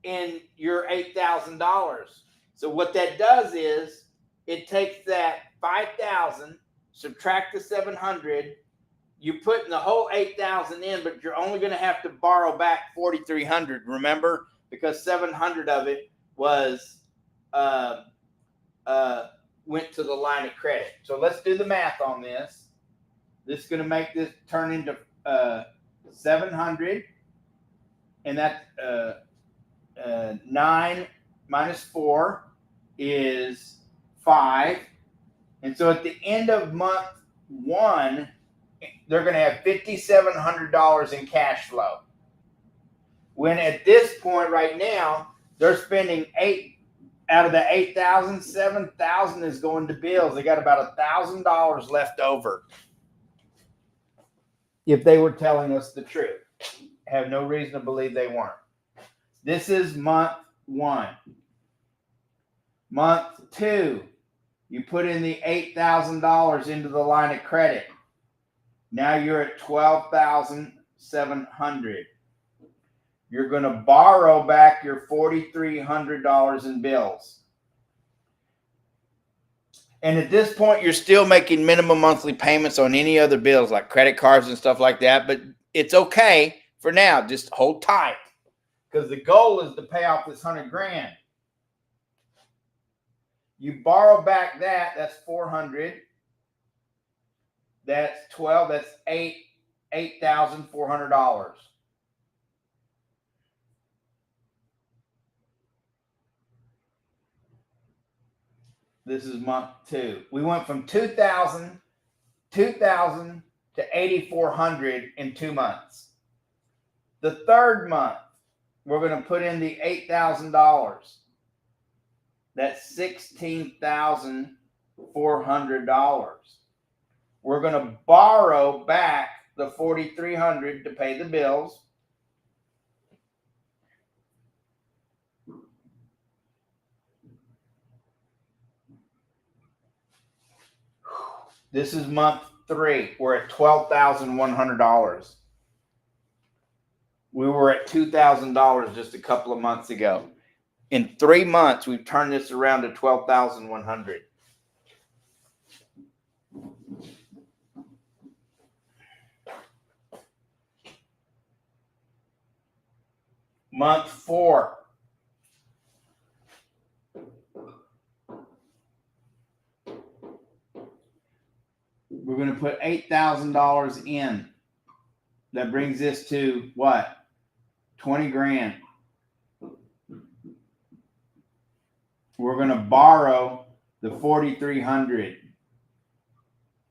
in your $8,000. So what that does is it takes that $5,000, subtract the $700, you put the whole $8,000 in, but you're only going to have to borrow back $4,300. Remember, because $700 of it was went to the line of credit. So let's do the math on this. This is going to make this turn into $700, and that 9 minus 4 is 5. And so at the end of month 1, they're going to have $5,700 in cash flow. When at this point right now, they're spending out of the $8,000, $7,000 is going to bills. They got about $1,000 left over. If they were telling us the truth, have no reason to believe they weren't. This is month 1. Month 2, you put in the $8,000 into the line of credit. Now you're at $12,700. You're going to borrow back your $4,300 in bills. And at this point, you're still making minimum monthly payments on any other bills like credit cards and stuff like that. But it's okay for now. Just hold tight, because the goal is to pay off this $100,000. You borrow back that's $400. That's 12. That's $8,400. This is month 2. We went from 2,000 to 8,400 in 2 months. The third month, we're going to put in the $8,000. That's $16,400. We're going to borrow back the $4,300 to pay the bills. This is month 3. We're at $12,100. We were at $2,000 just a couple of months ago. In 3 months, we've turned this around to $12,100. Month 4. We're going to put $8,000 in. That brings this to what? 20 grand. We're going to borrow the 4,300.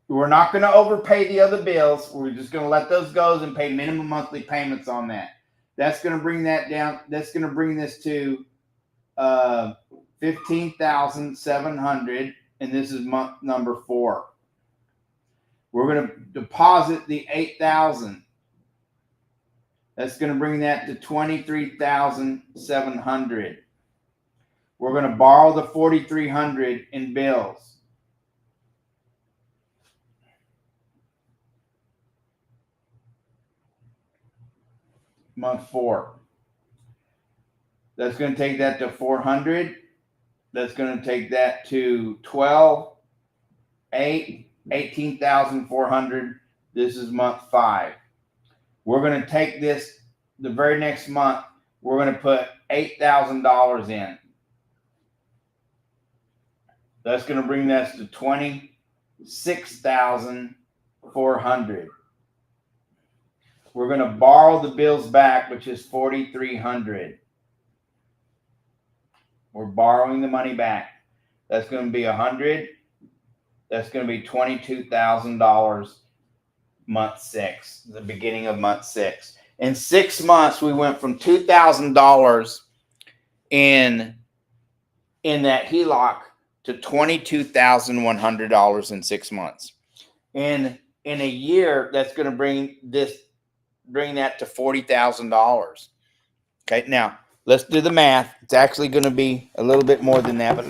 We're not going to overpay the other bills. We're just going to let those go and pay minimum monthly payments on that. That's going to bring that down. That's going to bring this to 15,700, and this is month number 4. We're going to deposit the 8,000. That's going to bring that to 23,700. We're going to borrow the 4,300 in bills. Month 4. That's going to take that to 400. That's going to take that to 12, 8, 18,400. This is month 5. We're going to take this the very next month. We're going to put $8,000 in. That's going to bring us to 26,400. We're going to borrow the bills back, which is 4,300. We're borrowing the money back. That's going to be 100. That's going to be $22,000 month 6, the beginning of month 6. In 6 months, we went from $2,000 in that HELOC to $22,100 in 6 months. In a year, that's going to bring that to $40,000. Okay, now let's do the math. It's actually going to be a little bit more than that, but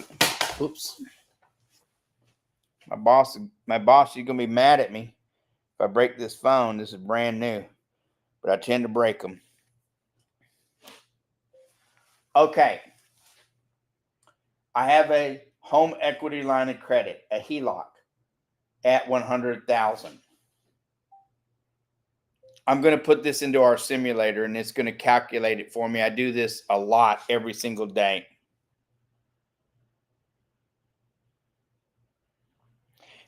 oops. My boss is going to be mad at me if I break this phone. This is brand new, but I tend to break them. Okay. I have a home equity line of credit, a HELOC, at $100,000. I'm going to put this into our simulator, and it's going to calculate it for me. I do this a lot every single day.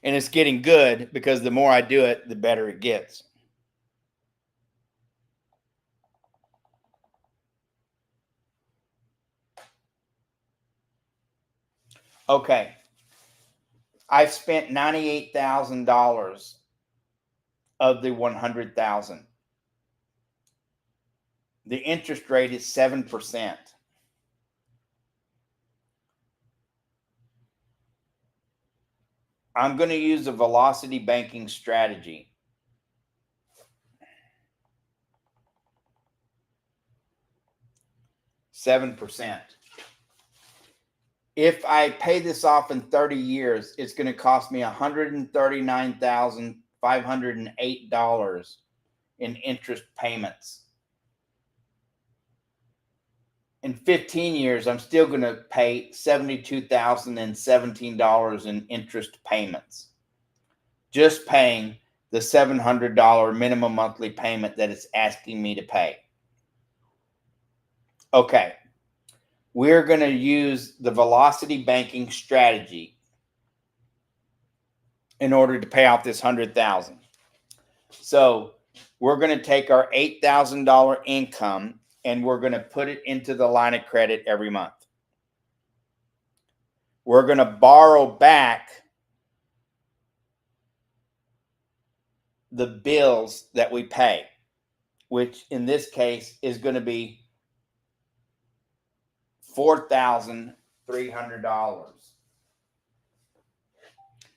And it's getting good because the more I do it, the better it gets. Okay. I've spent $98,000 of the $100,000. The interest rate is 7%. I'm going to use a velocity banking strategy. %. If I pay this off in 30 years, it's going to cost me $139,508 in interest payments. In 15 years, I'm still going to pay $72,017 in interest payments. Just paying the $700 minimum monthly payment that it's asking me to pay. Okay. We're going to use the velocity banking strategy in order to pay off this $100,000. So we're going to take our $8,000 income and we're going to put it into the line of credit every month. We're going to borrow back the bills that we pay, which in this case is going to be $4,300.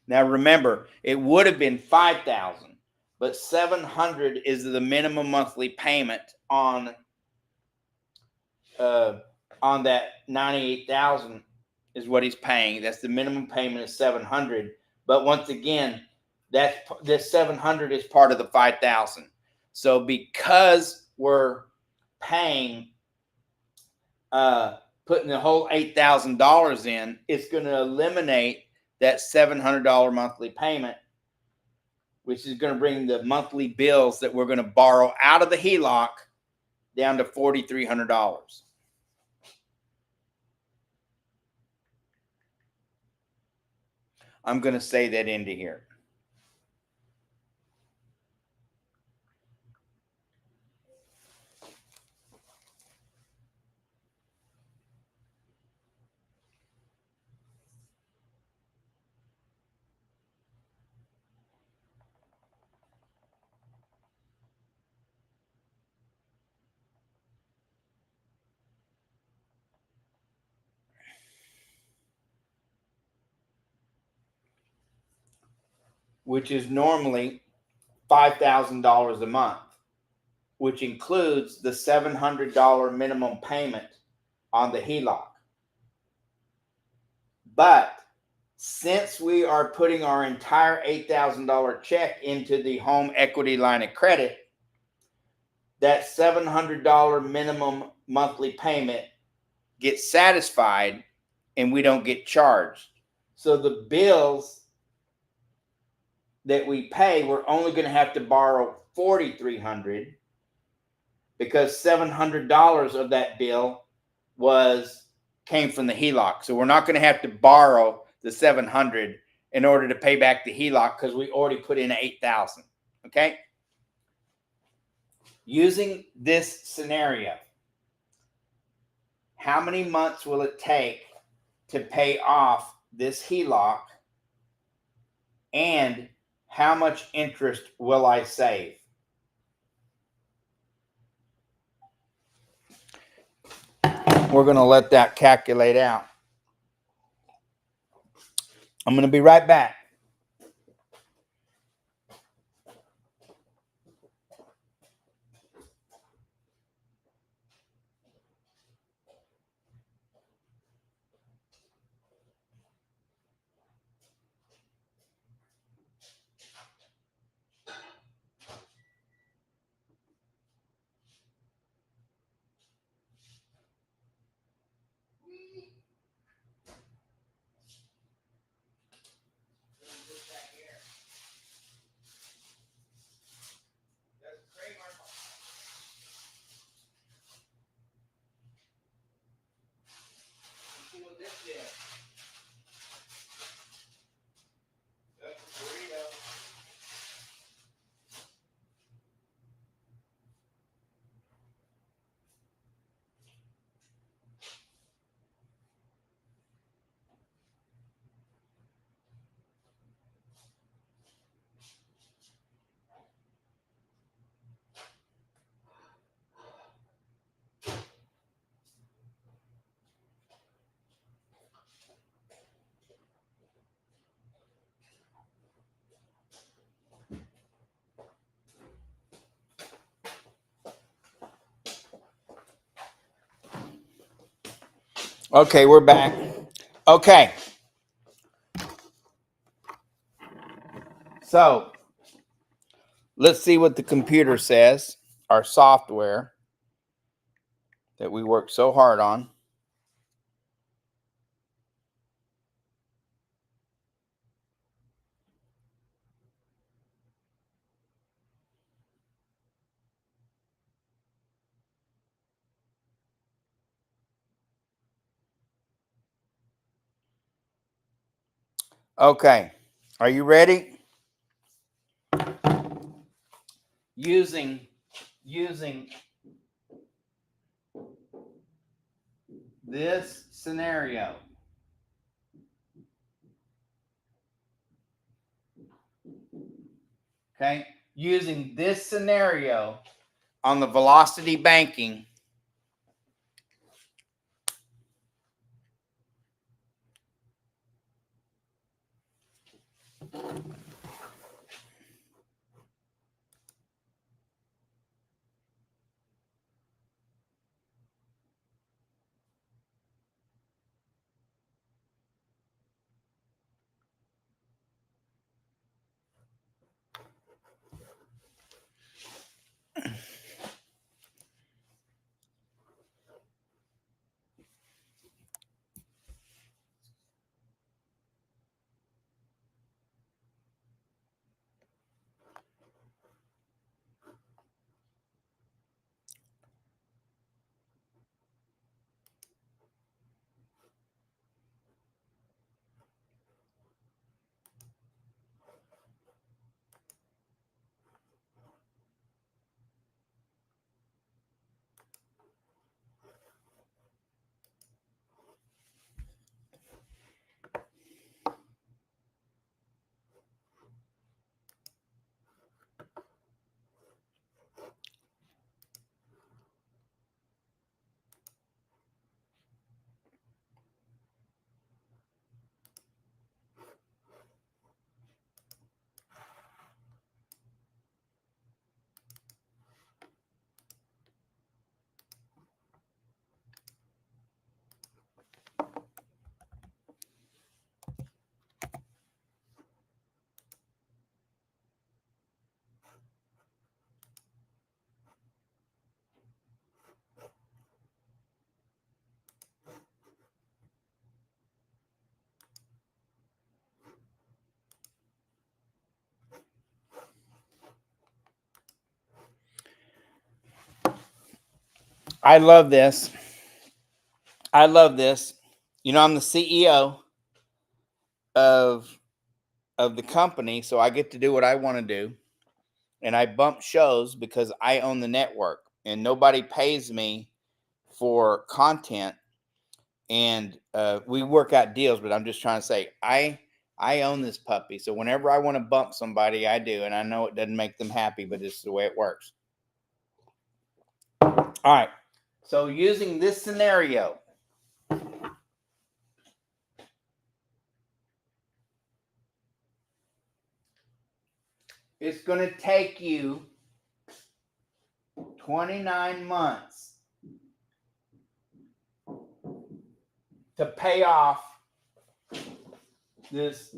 Now remember, it would have been $5,000, but $700 is the minimum monthly payment on that $98,000 is what he's paying. That's the minimum payment is $700. But once again, this $700 is part of the $5,000. So because we're paying, putting the whole $8,000 in, it's going to eliminate that $700 monthly payment, which is going to bring the monthly bills that we're going to borrow out of the HELOC down to $4,300. I'm going to say that into here. Which is normally $5,000 a month, which includes the $700 minimum payment on the HELOC. But since we are putting our entire $8,000 check into the home equity line of credit, that $700 minimum monthly payment gets satisfied and we don't get charged. So the bills that we pay, we're only going to have to borrow $4,300 because $700 of that bill came from the HELOC. So we're not going to have to borrow the $700 in order to pay back the HELOC because we already put in $8,000. Okay. Using this scenario, how many months will it take to pay off this HELOC, and how much interest will I save? We're going to let that calculate out. I'm going to be right back. Okay, we're back. Okay. So let's see what the computer says, our software that we work so hard on. Okay, are you ready? Using this scenario, okay, using this scenario on the velocity banking, I love this. I love this. You know, I'm the CEO of the company, so I get to do what I want to do. And I bump shows because I own the network and nobody pays me for content. And we work out deals, but I'm just trying to say I own this puppy. So whenever I want to bump somebody, I do. And I know it doesn't make them happy, but it's the way it works. All right. So using this scenario, it's going to take you 29 months to pay off this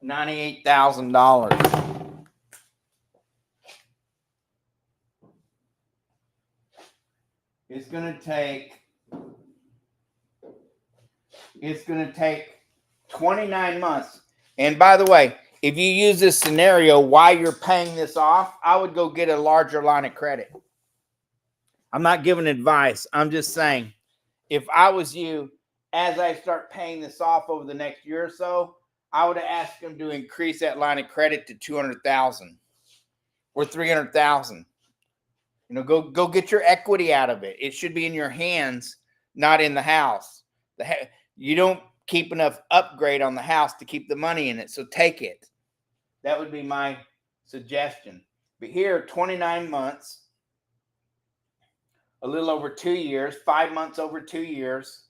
$98,000. It's going to take 29 months. And by the way, if you use this scenario while you're paying this off, I would go get a larger line of credit. I'm not giving advice. I'm just saying, if I was you, as I start paying this off over the next year or so, I would have asked them to increase that line of credit to 200,000 or 300,000. You know, go get your equity out of it. It should be in your hands, not in the house. You don't keep enough upgrade on the house to keep the money in it, so take it. That would be my suggestion. But here, 29 months, a little over 2 years, 5 months over 2 years,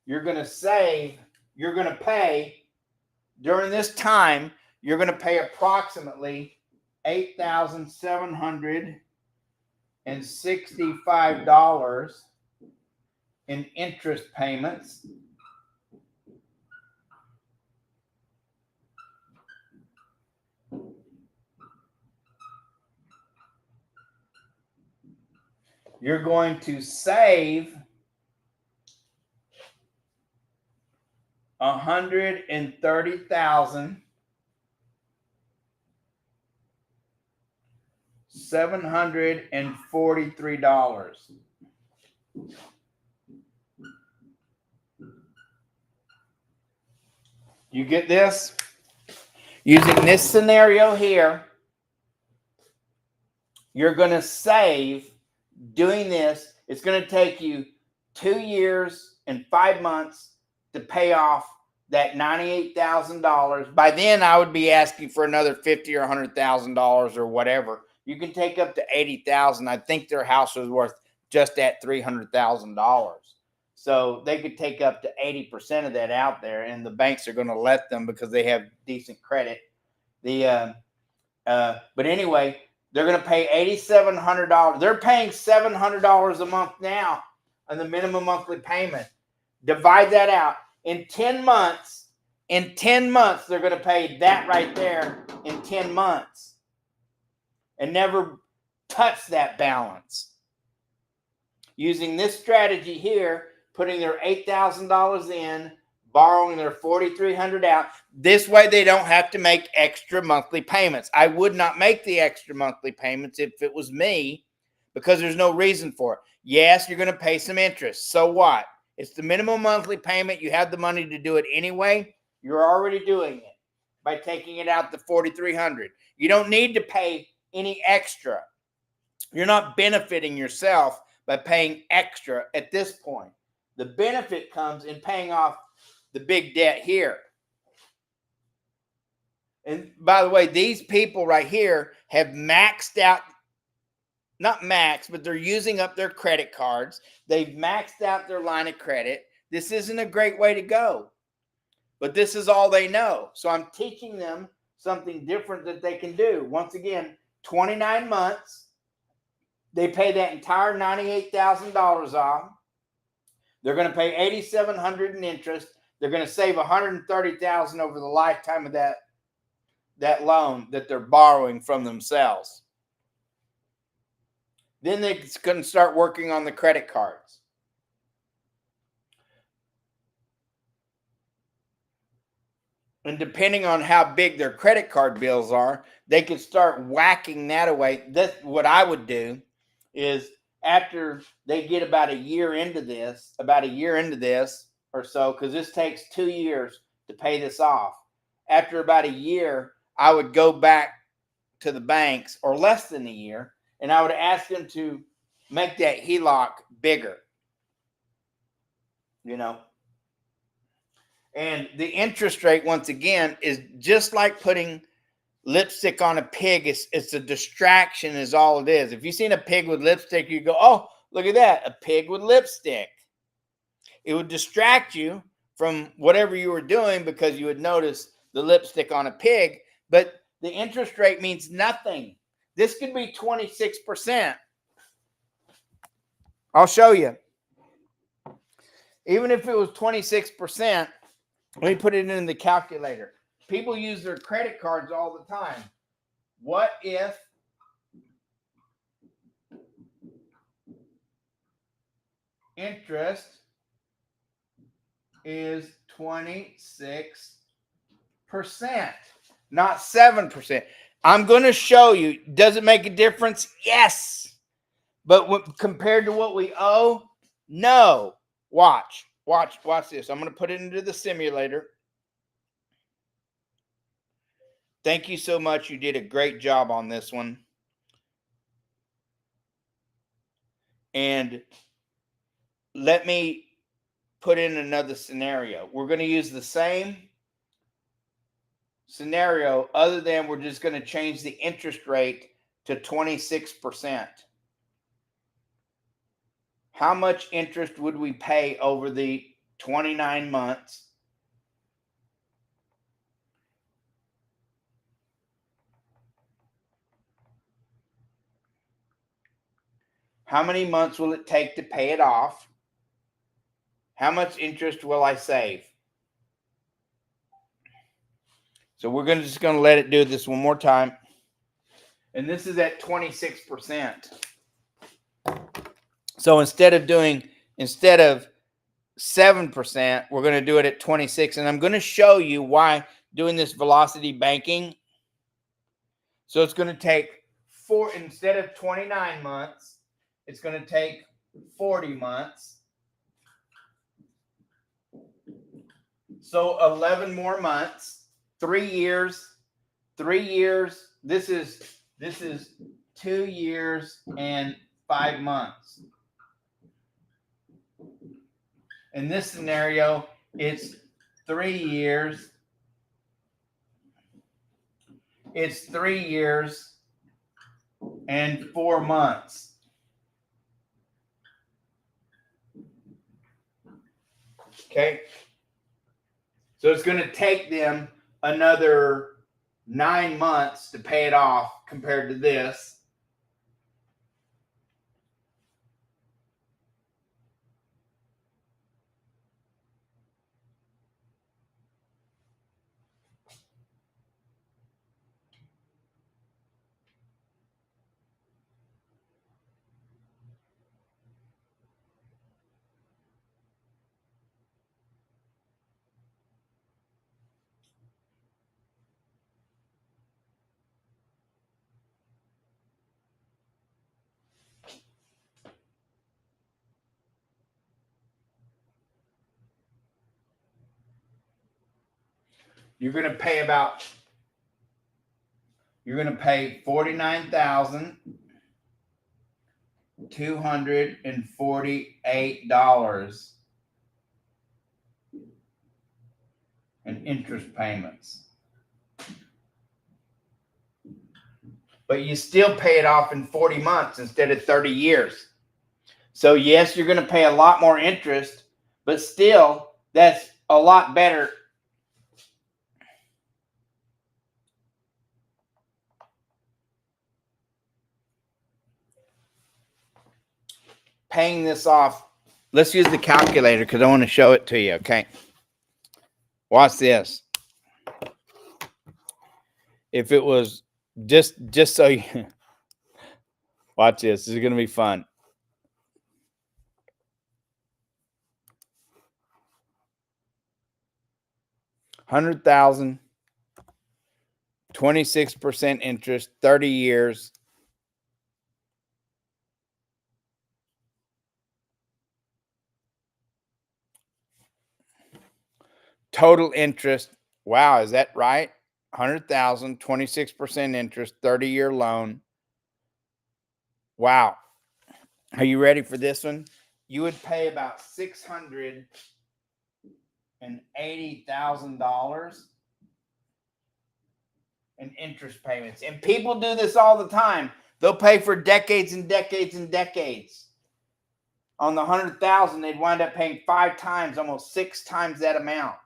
you're going to save, you're going to pay, during this time, you're going to pay approximately $8,765 in interest payments. You're going to save $130,743. You get this? Using this scenario here, you're going to save, doing this, it's going to take you 2 years and 5 months to pay off that $98,000. By then, I would be asking for another $50,000 or $100,000 or whatever. You can take up to $80,000. I think their house was worth just at $300,000. So they could take up to 80% of that out there, and the banks are going to let them because they have decent credit. But anyway, they're going to pay $8,700. They're paying $700 a month now on the minimum monthly payment. Divide that out. In 10 months, they're going to pay that right there in 10 months and never touch that balance. Using this strategy here, putting their $8,000 in, borrowing their $4,300 out. This way they don't have to make extra monthly payments. I would not make the extra monthly payments if it was me, because there's no reason for it. Yes, you're going to pay some interest. So what? It's the minimum monthly payment. You have the money to do it anyway. You're already doing it by taking it out to $4,300. You don't need to pay any extra. You're not benefiting yourself by paying extra at this point. The benefit comes in paying off the big debt here. And by the way, these people right here have maxed out, not maxed, but they're using up their credit cards. They've maxed out their line of credit. This isn't a great way to go, but this is all they know. So I'm teaching them something different that they can do. Once again, 29 months, they pay that entire $98,000 off. They're going to pay $8,700 in interest. They're going to save $130,000 over the lifetime of that loan that they're borrowing from themselves. Then they can start working on the credit cards. And depending on how big their credit card bills are, they could start whacking that away. That's what I would do, is after they get about a year into this or so, because this takes 2 years to pay this off. After about a year, I would go back to the banks, or less than a year, and I would ask them to make that HELOC bigger. You know, and the interest rate, once again, is just like putting lipstick on a pig. It's a distraction is all it is. If you've seen a pig with lipstick, you go, oh, look at that, a pig with lipstick. It would distract you from whatever you were doing because you would notice the lipstick on a pig, but the interest rate means nothing. This could be 26%. I'll show you. Even if it was 26%, let me put it in the calculator. People use their credit cards all the time. What if interest is 26%, not 7%? I'm going to show you. Does it make a difference? Yes. But compared to what we owe, no. Watch this. I'm going to put it into the simulator. Thank you so much. You did a great job on this one. And let me put in another scenario. We're going to use the same scenario, other than we're just going to change the interest rate to 26%. How much interest would we pay over the 29 months? How many months will it take to pay it off? How much interest will I save? So we're just going to let it do this one more time. And this is at 26%. So instead of 7%, we're going to do it at 26. And I'm going to show you why doing this velocity banking. So it's going to take instead of 29 months, it's going to take 40 months. So 11 more months, 3 years, 3 years. This is 2 years and 5 months. In this scenario, it's 3 years. It's 3 years and 4 months. Okay. So it's going to take them another 9 months to pay it off compared to this. You're going to pay $49,248 in interest payments. But you still pay it off in 40 months instead of 30 years. So yes, you're going to pay a lot more interest, but still that's a lot better. Paying this off. Let's use the calculator because I want to show it to you. Okay. Watch this. If it was just so you watch this. This is going to be fun. $100,000, 26% interest, 30 years. Total interest. Wow, is that right? 100,000, 26% interest, 30-year loan. Wow. Are you ready for this one? You would pay about $680,000 in interest payments. And people do this all the time. They'll pay for decades and decades and decades. On the 100,000, they'd wind up paying 5 times, almost 6 times that amount.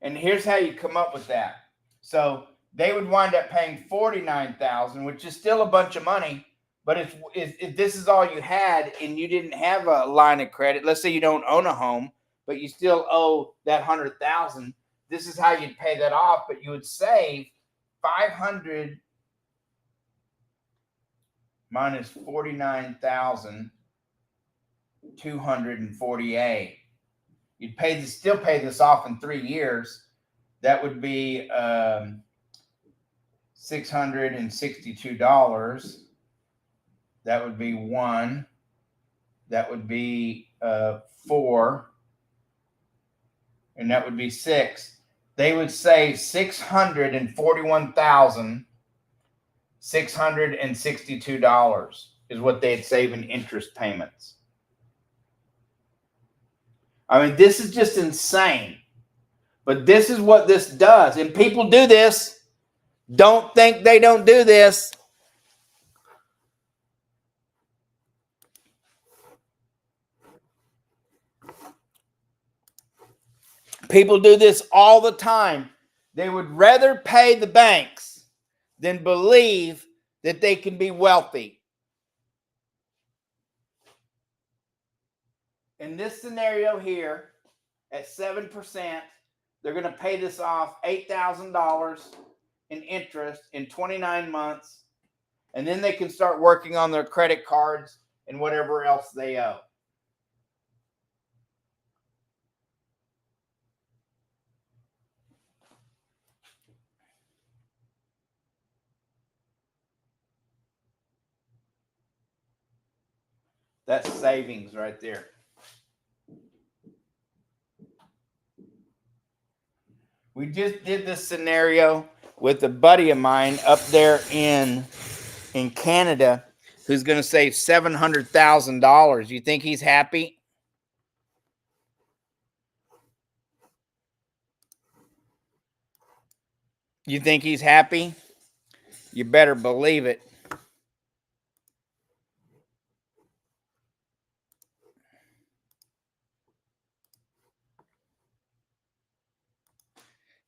And here's how you come up with that. So they would wind up paying $49,000, which is still a bunch of money. But if this is all you had and you didn't have a line of credit, let's say you don't own a home, but you still owe that $100,000. This is how you'd pay that off. But you would save 500 minus 49,248. You'd still pay this off in 3 years. That would be $662. That would be 1. That would be 4. And that would be 6. They would save $641,662 is what they'd save in interest payments. I mean, this is just insane. But this is what this does. And people do this. Don't think they don't do this. People do this all the time. They would rather pay the banks than believe that they can be wealthy. In this scenario here, at 7%, they're going to pay this off $8,000 in interest in 29 months. And then they can start working on their credit cards and whatever else they owe. That's savings right there. We just did this scenario with a buddy of mine up there in Canada who's going to save $700,000. You think he's happy? You think he's happy? You better believe it.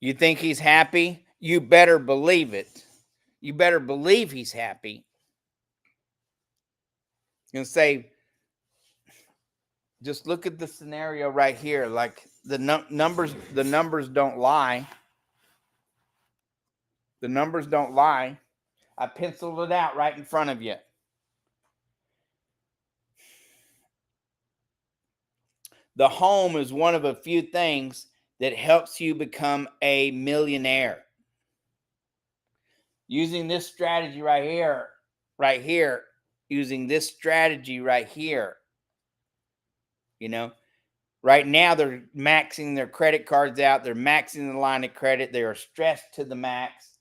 You think he's happy? You better believe it. You better believe he's happy. You can say, just look at the scenario right here. Like the numbers don't lie. The numbers don't lie. I penciled it out right in front of you. The home is one of a few things that helps you become a millionaire. Using this strategy right here, using this strategy right here. You know, right now they're maxing their credit cards out. They're maxing the line of credit. They are stressed to the max.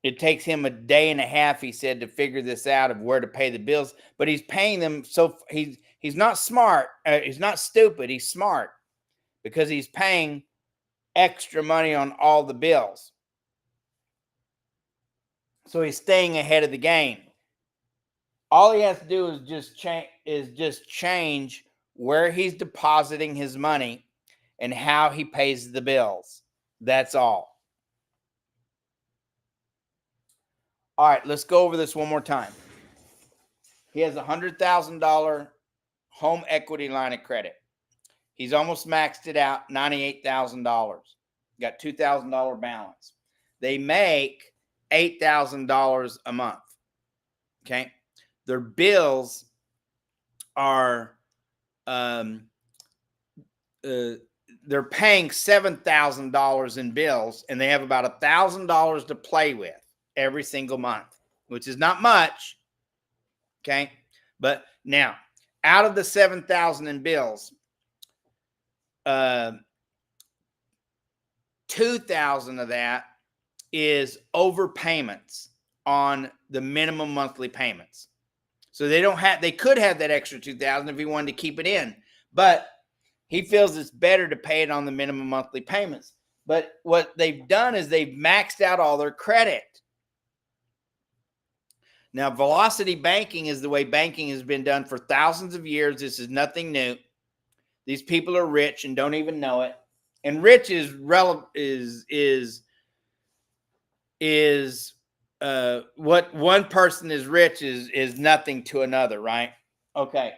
It takes him a day and a half, he said, to figure this out of where to pay the bills. But he's paying them. So he's not smart. He's not stupid. He's smart because he's paying extra money on all the bills. So he's staying ahead of the game. All he has to do is just change where he's depositing his money and how he pays the bills. That's all. All right, let's go over this one more time. He has a $100,000 home equity line of credit. He's almost maxed it out, $98,000. Got $2,000 balance. They make $8,000 a month. Okay. Their bills are, they're paying $7,000 in bills, and they have about $1,000 to play with every single month, which is not much. Okay. But now, out of the $7,000 in bills, $2,000 of that is overpayments on the minimum monthly payments. So they could have that extra $2,000 if he wanted to keep it in, but he feels it's better to pay it on the minimum monthly payments. But what they've done is they've maxed out all their credit. Now, velocity banking is the way banking has been done for thousands of years. This is nothing new. These people are rich and don't even know it. And rich is what one person is rich is nothing to another, right? Okay.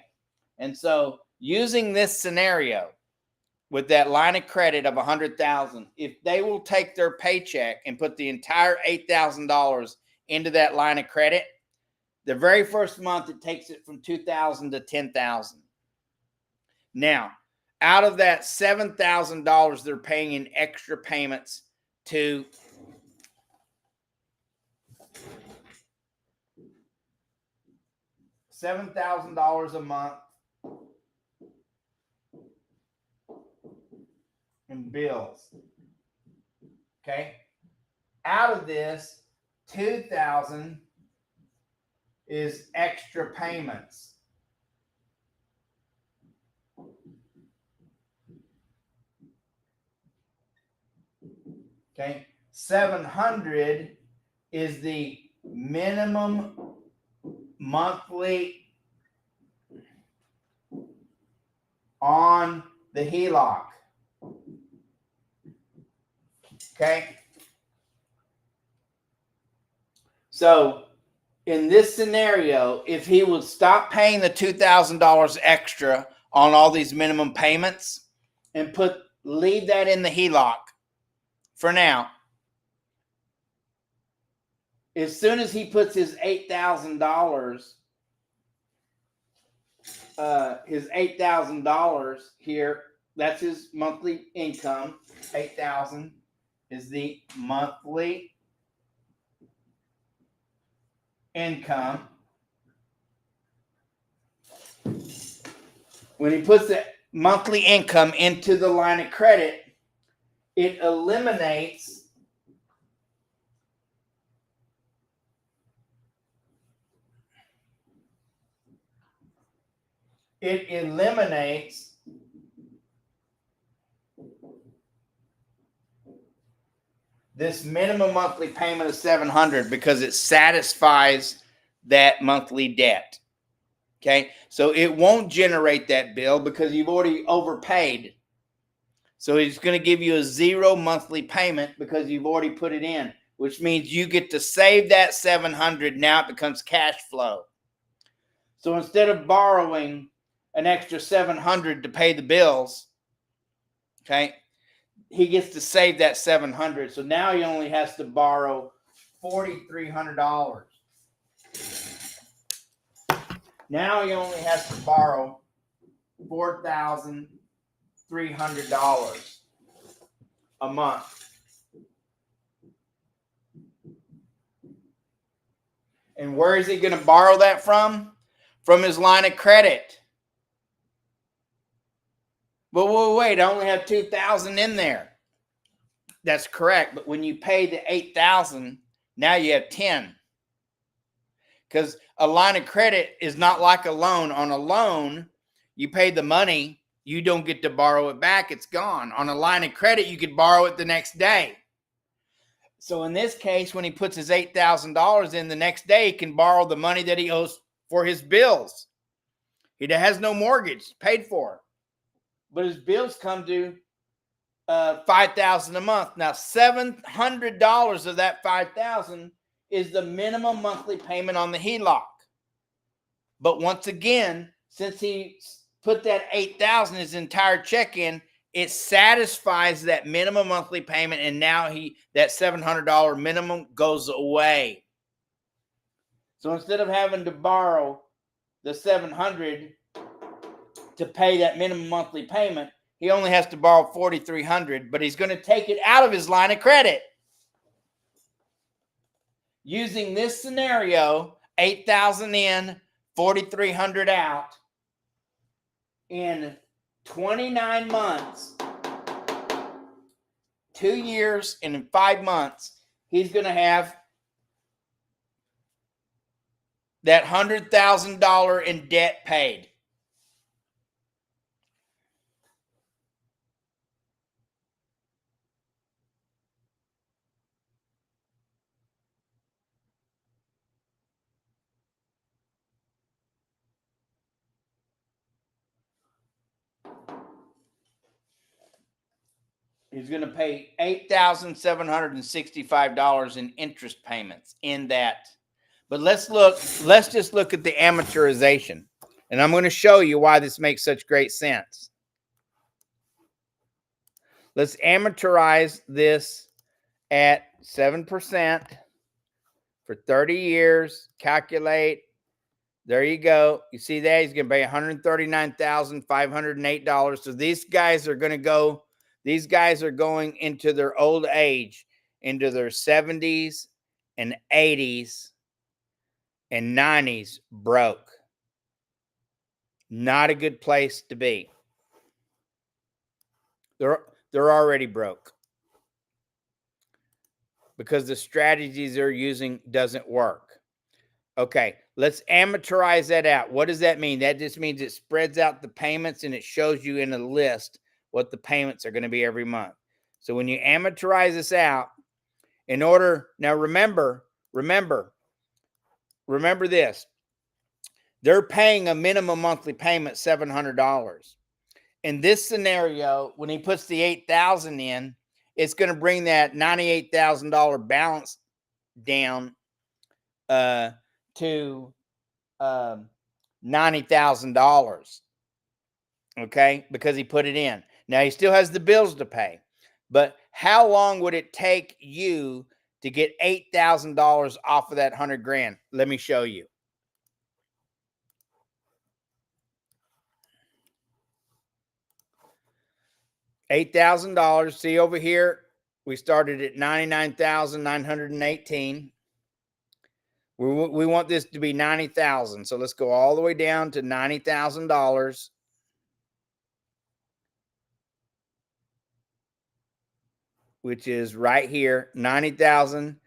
And so using this scenario with that line of credit of $100,000, if they will take their paycheck and put the entire $8,000 into that line of credit, the very first month it takes it from $2,000 to $10,000. Now, out of that $7,000 they're paying in extra payments to $7,000 a month in bills. Okay. Out of this, $2,000 is extra payments. Okay. $700 is the minimum monthly on the HELOC. Okay. So in this scenario, if he would stop paying the $2,000 extra on all these minimum payments and leave that in the HELOC for now, as soon as he puts his $8,000 here, that's his monthly income. 8,000 is the monthly income. When he puts the monthly income into the line of credit, it eliminates this minimum monthly payment of $700 because it satisfies that monthly debt. Okay, so it won't generate that bill because you've already overpaid. So it's going to give you a 0 monthly payment because you've already put it in, which means you get to save that $700. Now it becomes cash flow. So instead of borrowing an extra $700 to pay the bills, okay, he gets to save that $700. So now he only has to borrow $4,300. Now he only has to borrow $4,300 a month. And where is he going to borrow that from? From his line of credit. But wait, I only have $2,000 in there. That's correct. But when you pay the $8,000, now you have $10,000. Because a line of credit is not like a loan. On a loan, you pay the money, you don't get to borrow it back, it's gone. On a line of credit, you could borrow it the next day. So in this case, when he puts his $8,000 in, the next day, he can borrow the money that he owes for his bills. He has no mortgage, paid for. But his bills come to $5,000 a month. Now, $700 of that $5,000 is the minimum monthly payment on the HELOC. But once again, since he put that $8,000 his entire check in, it satisfies that minimum monthly payment, and now that $700 minimum goes away. So instead of having to borrow the $700 to pay that minimum monthly payment, he only has to borrow $4,300, but he's going to take it out of his line of credit. Using this scenario, $8,000 in, $4,300 out, in 29 months, 2 years, and in 5 months, he's going to have that $100,000 in debt paid. He's going to pay $8,765 in interest payments in that. But let's just look at the amortization. And I'm going to show you why this makes such great sense. Let's amortize this at 7% for 30 years. Calculate. There you go. You see that? He's going to pay $139,508. So these guys are going into their old age, into their 70s and 80s and 90s broke. Not a good place to be. They're already broke because the strategies they're using doesn't work. Okay, let's amortize that out. What does that mean? That just means it spreads out the payments and it shows you in a list what the payments are going to be every month. So when you amortize this out, now remember this. They're paying a minimum monthly payment, $700. In this scenario, when he puts the $8,000 in, it's going to bring that $98,000 balance down to $90,000. Okay, because he put it in. Now he still has the bills to pay, but how long would it take you to get $8,000 off of that 100 grand? Let me show you. $8,000. See over here, we started at 99,918. We want this to be 90,000. So let's go all the way down to $90,000. Which is right here, 90,000.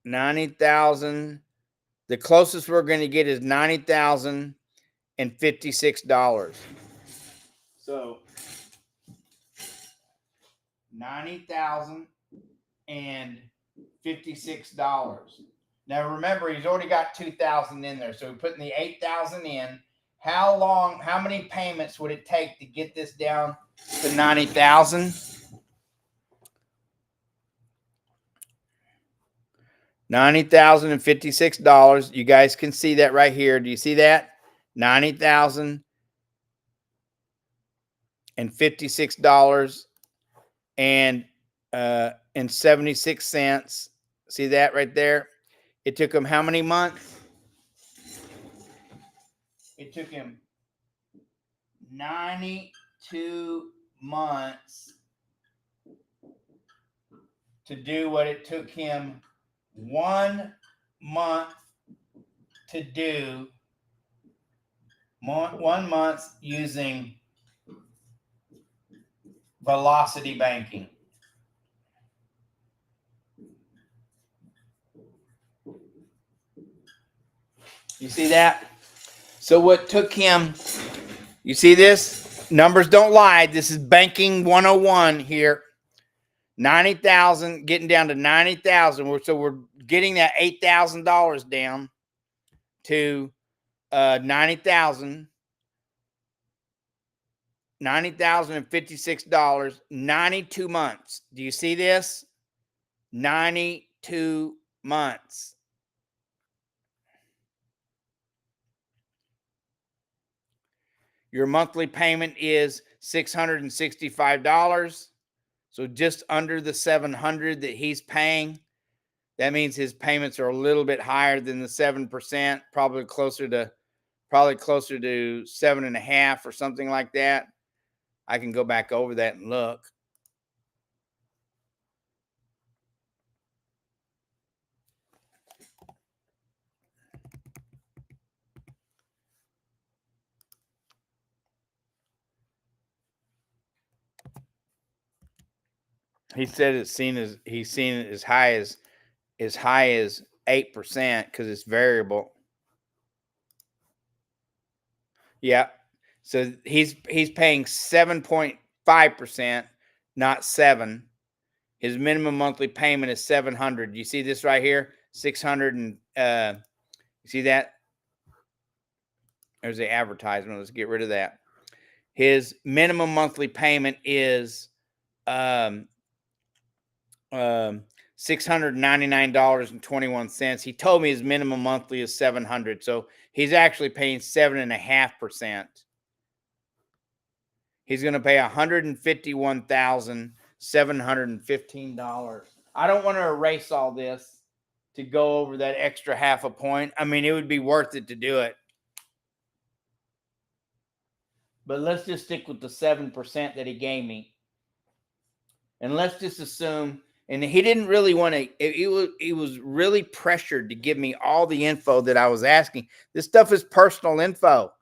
90,000. The closest we're going to get is $90,056. So $90,056. Now remember, he's already got 2,000 in there. So we're putting the 8,000 in. How many payments would it take to get this down to 90,000? $90,056. You guys can see that right here. Do you see that? $90,056 and 76 cents. See that right there? It took him how many months? It took him 92 months to do what it took him 1 month to do. 1 month using velocity banking. You see that? So what took him, you see this? Numbers don't lie. This is banking 101 here. 90,000, getting down to 90,000. So we're getting that $8,000 down to 90,000. $90,056. 92 months. Do you see this? 92 months. Your monthly payment is $665. So just under the $700 that he's paying. That means his payments are a little bit higher than the 7%, probably closer to 7.5 or something like that. I can go back over that and look. He said he's seen it as high as 8% because it's variable. Yeah. So he's paying 7.5%, not 7. His minimum monthly payment is $700. You see this right here? 600 and you see that? There's the advertisement. Let's get rid of that. His minimum monthly payment is $699.21. He told me his minimum monthly is $700. So he's actually paying 7.5%. He's going to pay $151,715. I don't want to erase all this to go over that extra half a point. I mean, it would be worth it to do it. But let's just stick with the 7% that he gave me. And let's just assume, and he didn't really want to, he was really pressured to give me all the info that I was asking. This stuff is personal info.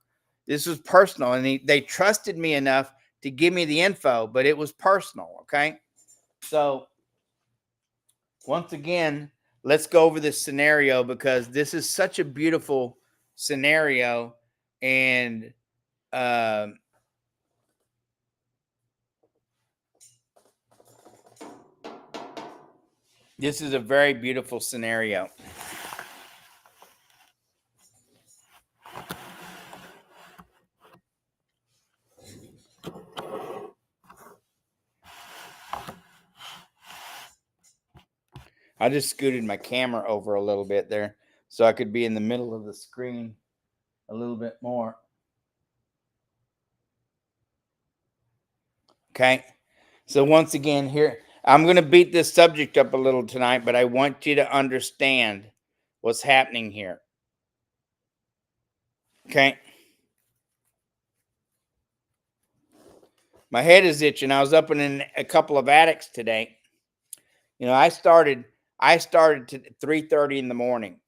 This was personal, and they trusted me enough to give me the info, but it was personal, okay? So once again, let's go over this scenario because this is such a beautiful scenario, and this is a very beautiful scenario. I just scooted my camera over a little bit there so I could be in the middle of the screen a little bit more. Okay. So once again here, I'm going to beat this subject up a little tonight, but I want you to understand what's happening here. Okay. My head is itching. I was up in a couple of attics today. You know, I started at 3:30 in the morning.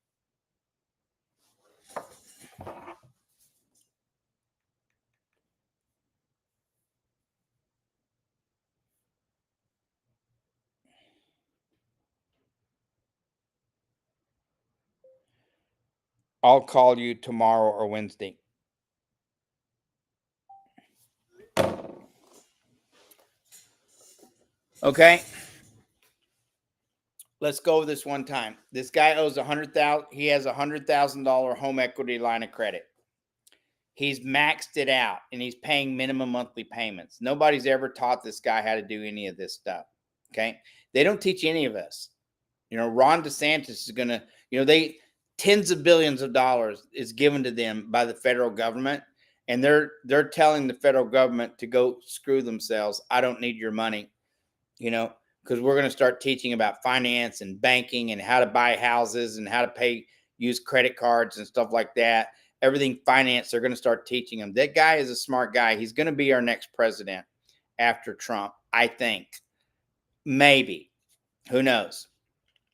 I'll call you tomorrow or Wednesday. Okay. Let's go over this one time. This guy owes $100,000. He has $100,000 home equity line of credit. He's maxed it out and he's paying minimum monthly payments. Nobody's ever taught this guy how to do any of this stuff. Okay. They don't teach any of us. You know, Ron DeSantis is going to, you know, tens of billions of dollars is given to them by the federal government. And they're telling the federal government to go screw themselves. I don't need your money, you know, because we're going to start teaching about finance and banking and how to buy houses and how to use credit cards and stuff like that. Everything finance, they're going to start teaching them. That guy is a smart guy. He's going to be our next president after Trump, I think. Maybe. Who knows?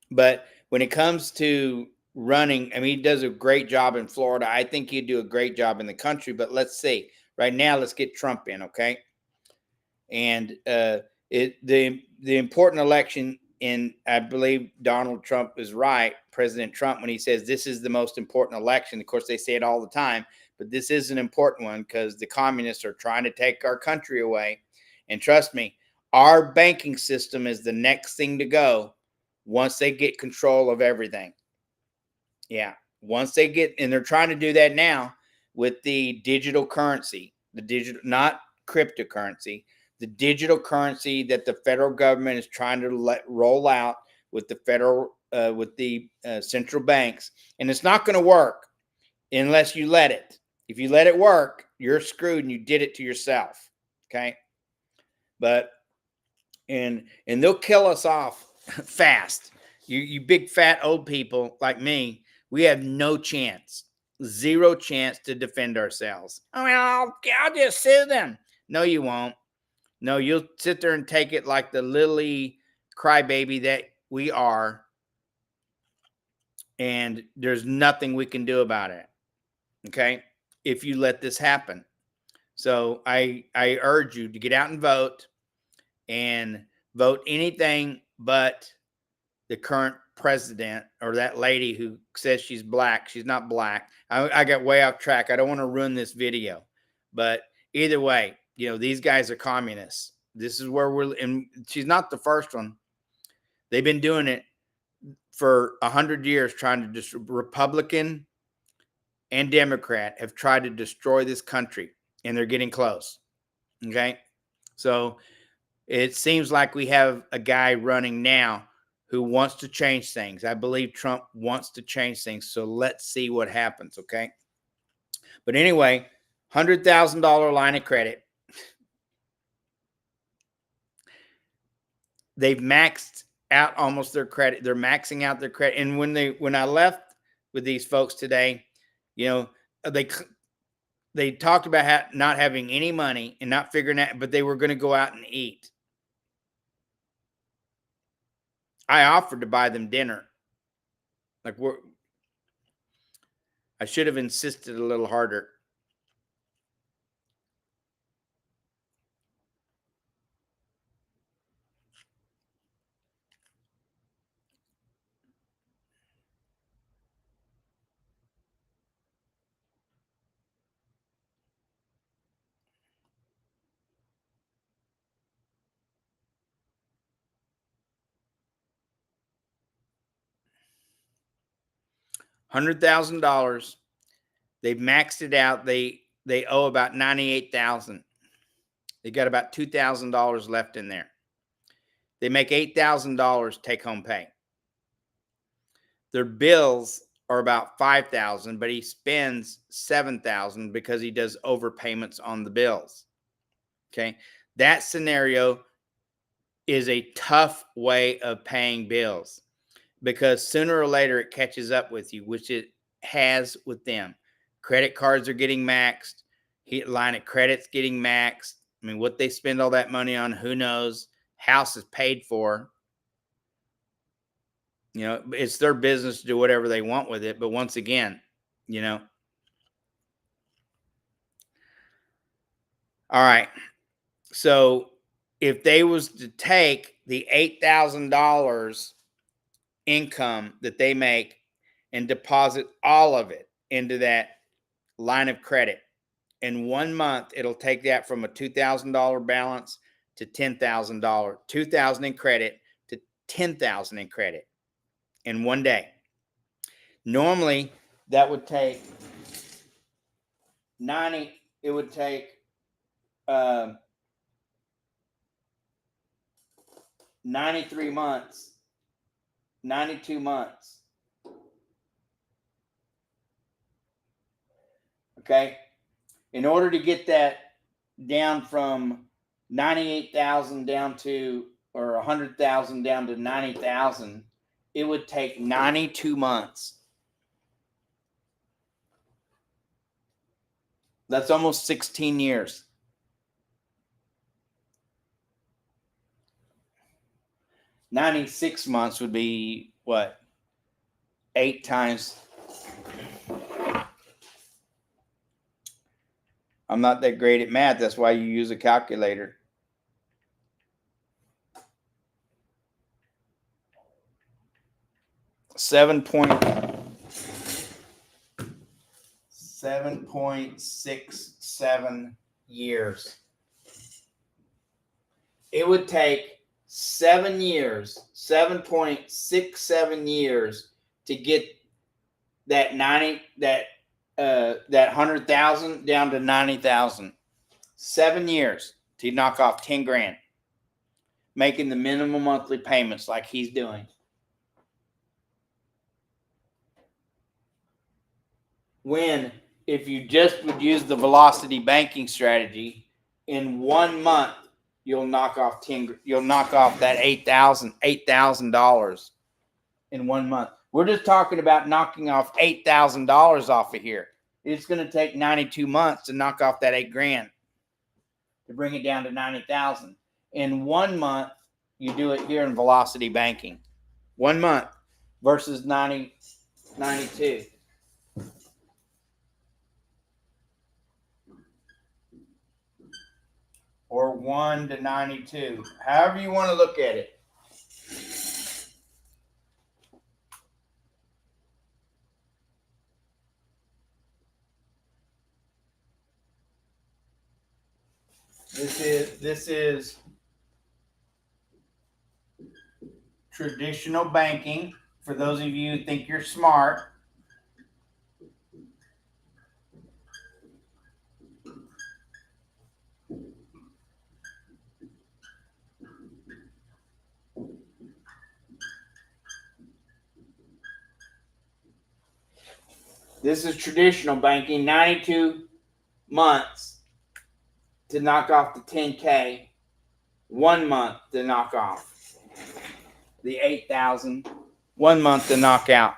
But when it comes to running, I mean, he does a great job in Florida. I think he'd do a great job in the country, but let's see. Right now, let's get Trump in, okay? And the important election, and I believe Donald Trump is right, President Trump, when he says this is the most important election. Of course, they say it all the time, but this is an important one because the communists are trying to take our country away. And trust me, our banking system is the next thing to go once they get control of everything. Yeah, once they get, and they're trying to do that now with the digital currency, not cryptocurrency, the digital currency that the federal government is trying to roll out with the central banks. And it's not going to work unless you let it. If you let it work, you're screwed and you did it to yourself. Okay. But, and they'll kill us off fast. You big fat old people like me, we have no chance, zero chance to defend ourselves. I mean, I'll just sue them. No, you won't. No, you'll sit there and take it like the lily crybaby that we are, and there's nothing we can do about it. Okay, if you let this happen. So I urge you to get out and vote and vote anything but the current president or that lady who says she's black. She's not black. I got way off track. I don't want to ruin this video, but either way, these guys are communists. This is where and she's not the first one. They've been doing it for 100 years, trying to Republican and Democrat have tried to destroy this country, and they're getting close. Okay. So it seems like we have a guy running now who wants to change things. I believe Trump wants to change things. So let's see what happens. Okay. But anyway, $100,000 line of credit. They've maxed out almost their credit. They're maxing out their credit. And when I left with these folks today, they talked about not having any money and not figuring out, but they were going to go out and eat. I offered to buy them dinner. I should have insisted a little harder. $100,000. They've maxed it out. They owe about $98,000. They got about $2,000 left in there. They make $8,000 take home pay. Their bills are about $5,000, but he spends $7,000 because he does overpayments on the bills. Okay, that scenario is a tough way of paying bills, because sooner or later it catches up with you, which it has with them. Credit cards are getting maxed. Line of credit's getting maxed. I mean, what they spend all that money on, who knows? House is paid for. It's their business to do whatever they want with it. But once again, all right. So if they was to take the $8,000 income that they make and deposit all of it into that line of credit, in 1 month, it'll take that from a $2,000 balance to $10,000, $2,000 in credit to $10,000 in credit in 1 day. Normally, that would take 93 months, 92 months. Okay. In order to get that down from 98,000 down to, or 100,000 down to 90,000, it would take 92 months. That's almost 16 years. $96 months would be what? 8 times. I'm not that great at math. That's why you use a calculator. $7.67 years. It would take 7 years, 7.67 years to get that 100,000 down to 90,000. 7 years to knock off 10 grand, making the minimum monthly payments like he's doing. When, if you just would use the velocity banking strategy, in 1 month you'll knock off that $8,000 in 1 month. We're just talking about knocking off $8,000 off of here. It's going to take 92 months to knock off that 8 grand to bring it down to 90,000. In 1 month, you do it here in velocity banking. 1 month versus 92. or 1 to 92. However you want to look at it. This is traditional banking. For those of you who think you're smart. This is traditional banking, 92 months to knock off the 10K, 1 month to knock off the 8,000, 1 month to knock out.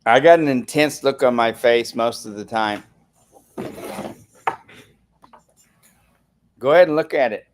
I got an intense look on my face most of the time. Go ahead and look at it.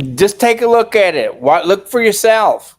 Just take a look at it. Look for yourself.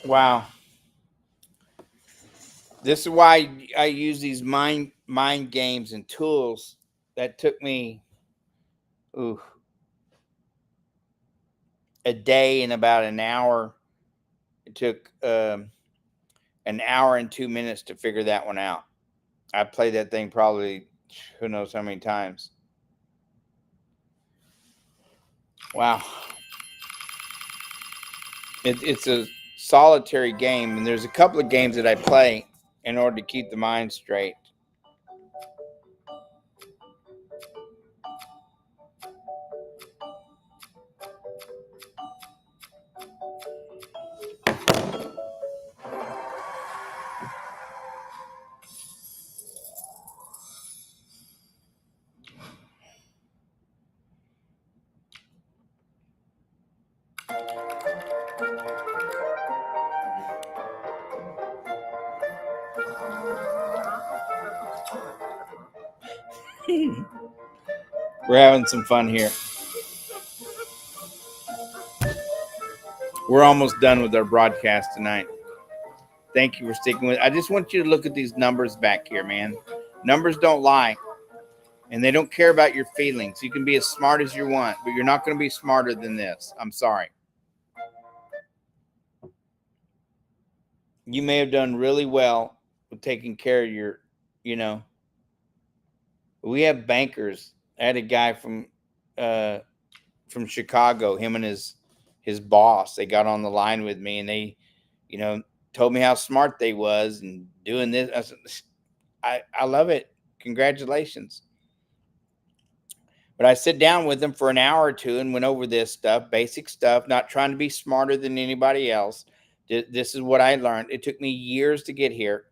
Wow. This is why I use these mind games and tools. That took me ooh, a day and about an hour. It took an hour and 2 minutes to figure that one out. I played that thing probably who knows how many times. Wow. It's a solitary game, and there's a couple of games that I play in order to keep the mind straight. We're having some fun here. We're almost done with our broadcast tonight. Thank you for sticking with. I just want you to look at these numbers back here, man. Numbers don't lie, and they don't care about your feelings. You can be as smart as you want, but you're not going to be smarter than this. I'm sorry. You may have done really well with taking care of your, we have bankers. I had a guy from Chicago, him and his boss, they got on the line with me and they, told me how smart they was and doing this. I love it. Congratulations. But I sit down with them for an hour or two and went over this stuff, basic stuff, not trying to be smarter than anybody else. This is what I learned. It took me years to get here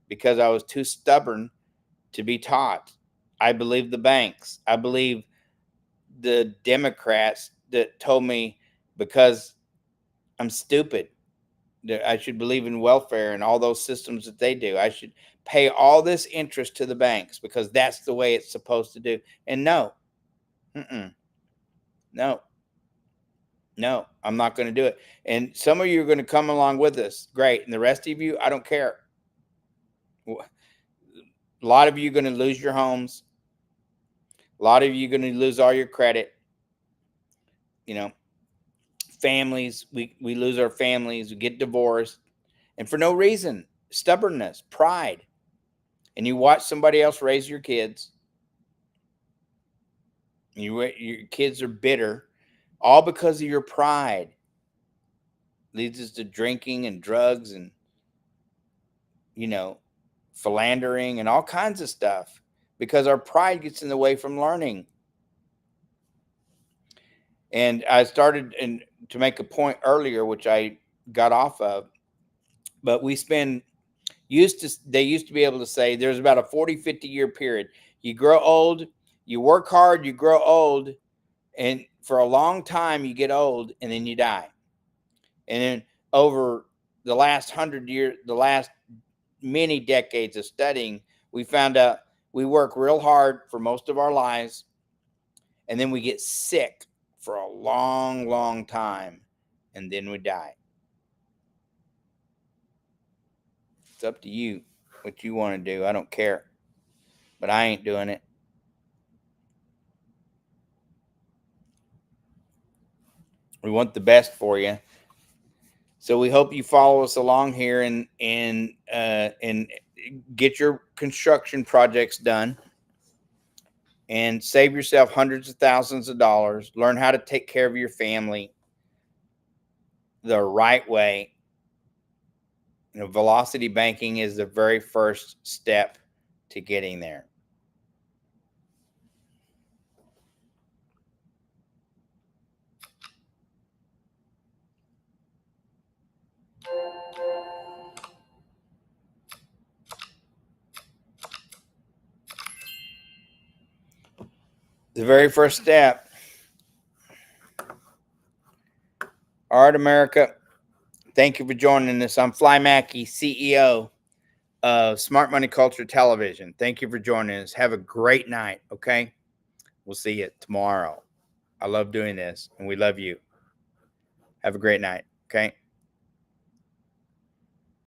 because I was too stubborn to be taught. I believe the banks. I believe the Democrats that told me because I'm stupid that I should believe in welfare and all those systems that they do. I should pay all this interest to the banks because that's the way it's supposed to do. And no, no, I'm not going to do it. And some of you are going to come along with us. Great. And the rest of you, I don't care. A lot of you are going to lose your homes. A lot of you are going to lose all your credit. Families, we lose our families, we get divorced, and for no reason. Stubbornness, pride. And you watch somebody else raise your kids. Your kids are bitter, all because of your pride. Leads us to drinking and drugs and, philandering and all kinds of stuff because our pride gets in the way from learning. And I started to make a point earlier, which I got off of, but they used to be able to say there's about a 40, 50 year period. You grow old, you work hard, you grow old, and for a long time you get old and then you die. And then over the last 100 years, the last many decades of studying, we found out we work real hard for most of our lives and then we get sick for a long, long time and then we die. It's up to you what you want to do. I don't care, but I ain't doing it. We want the best for you. So we hope you follow us along here and get your construction projects done and save yourself hundreds of thousands of dollars. Learn how to take care of your family the right way. Velocity banking is the very first step to getting there. The very first step. All right, America. Thank you for joining us. I'm Fly Mackey, CEO of Smart Money Culture Television. Thank you for joining us. Have a great night, okay? We'll see you tomorrow. I love doing this, and we love you. Have a great night, okay?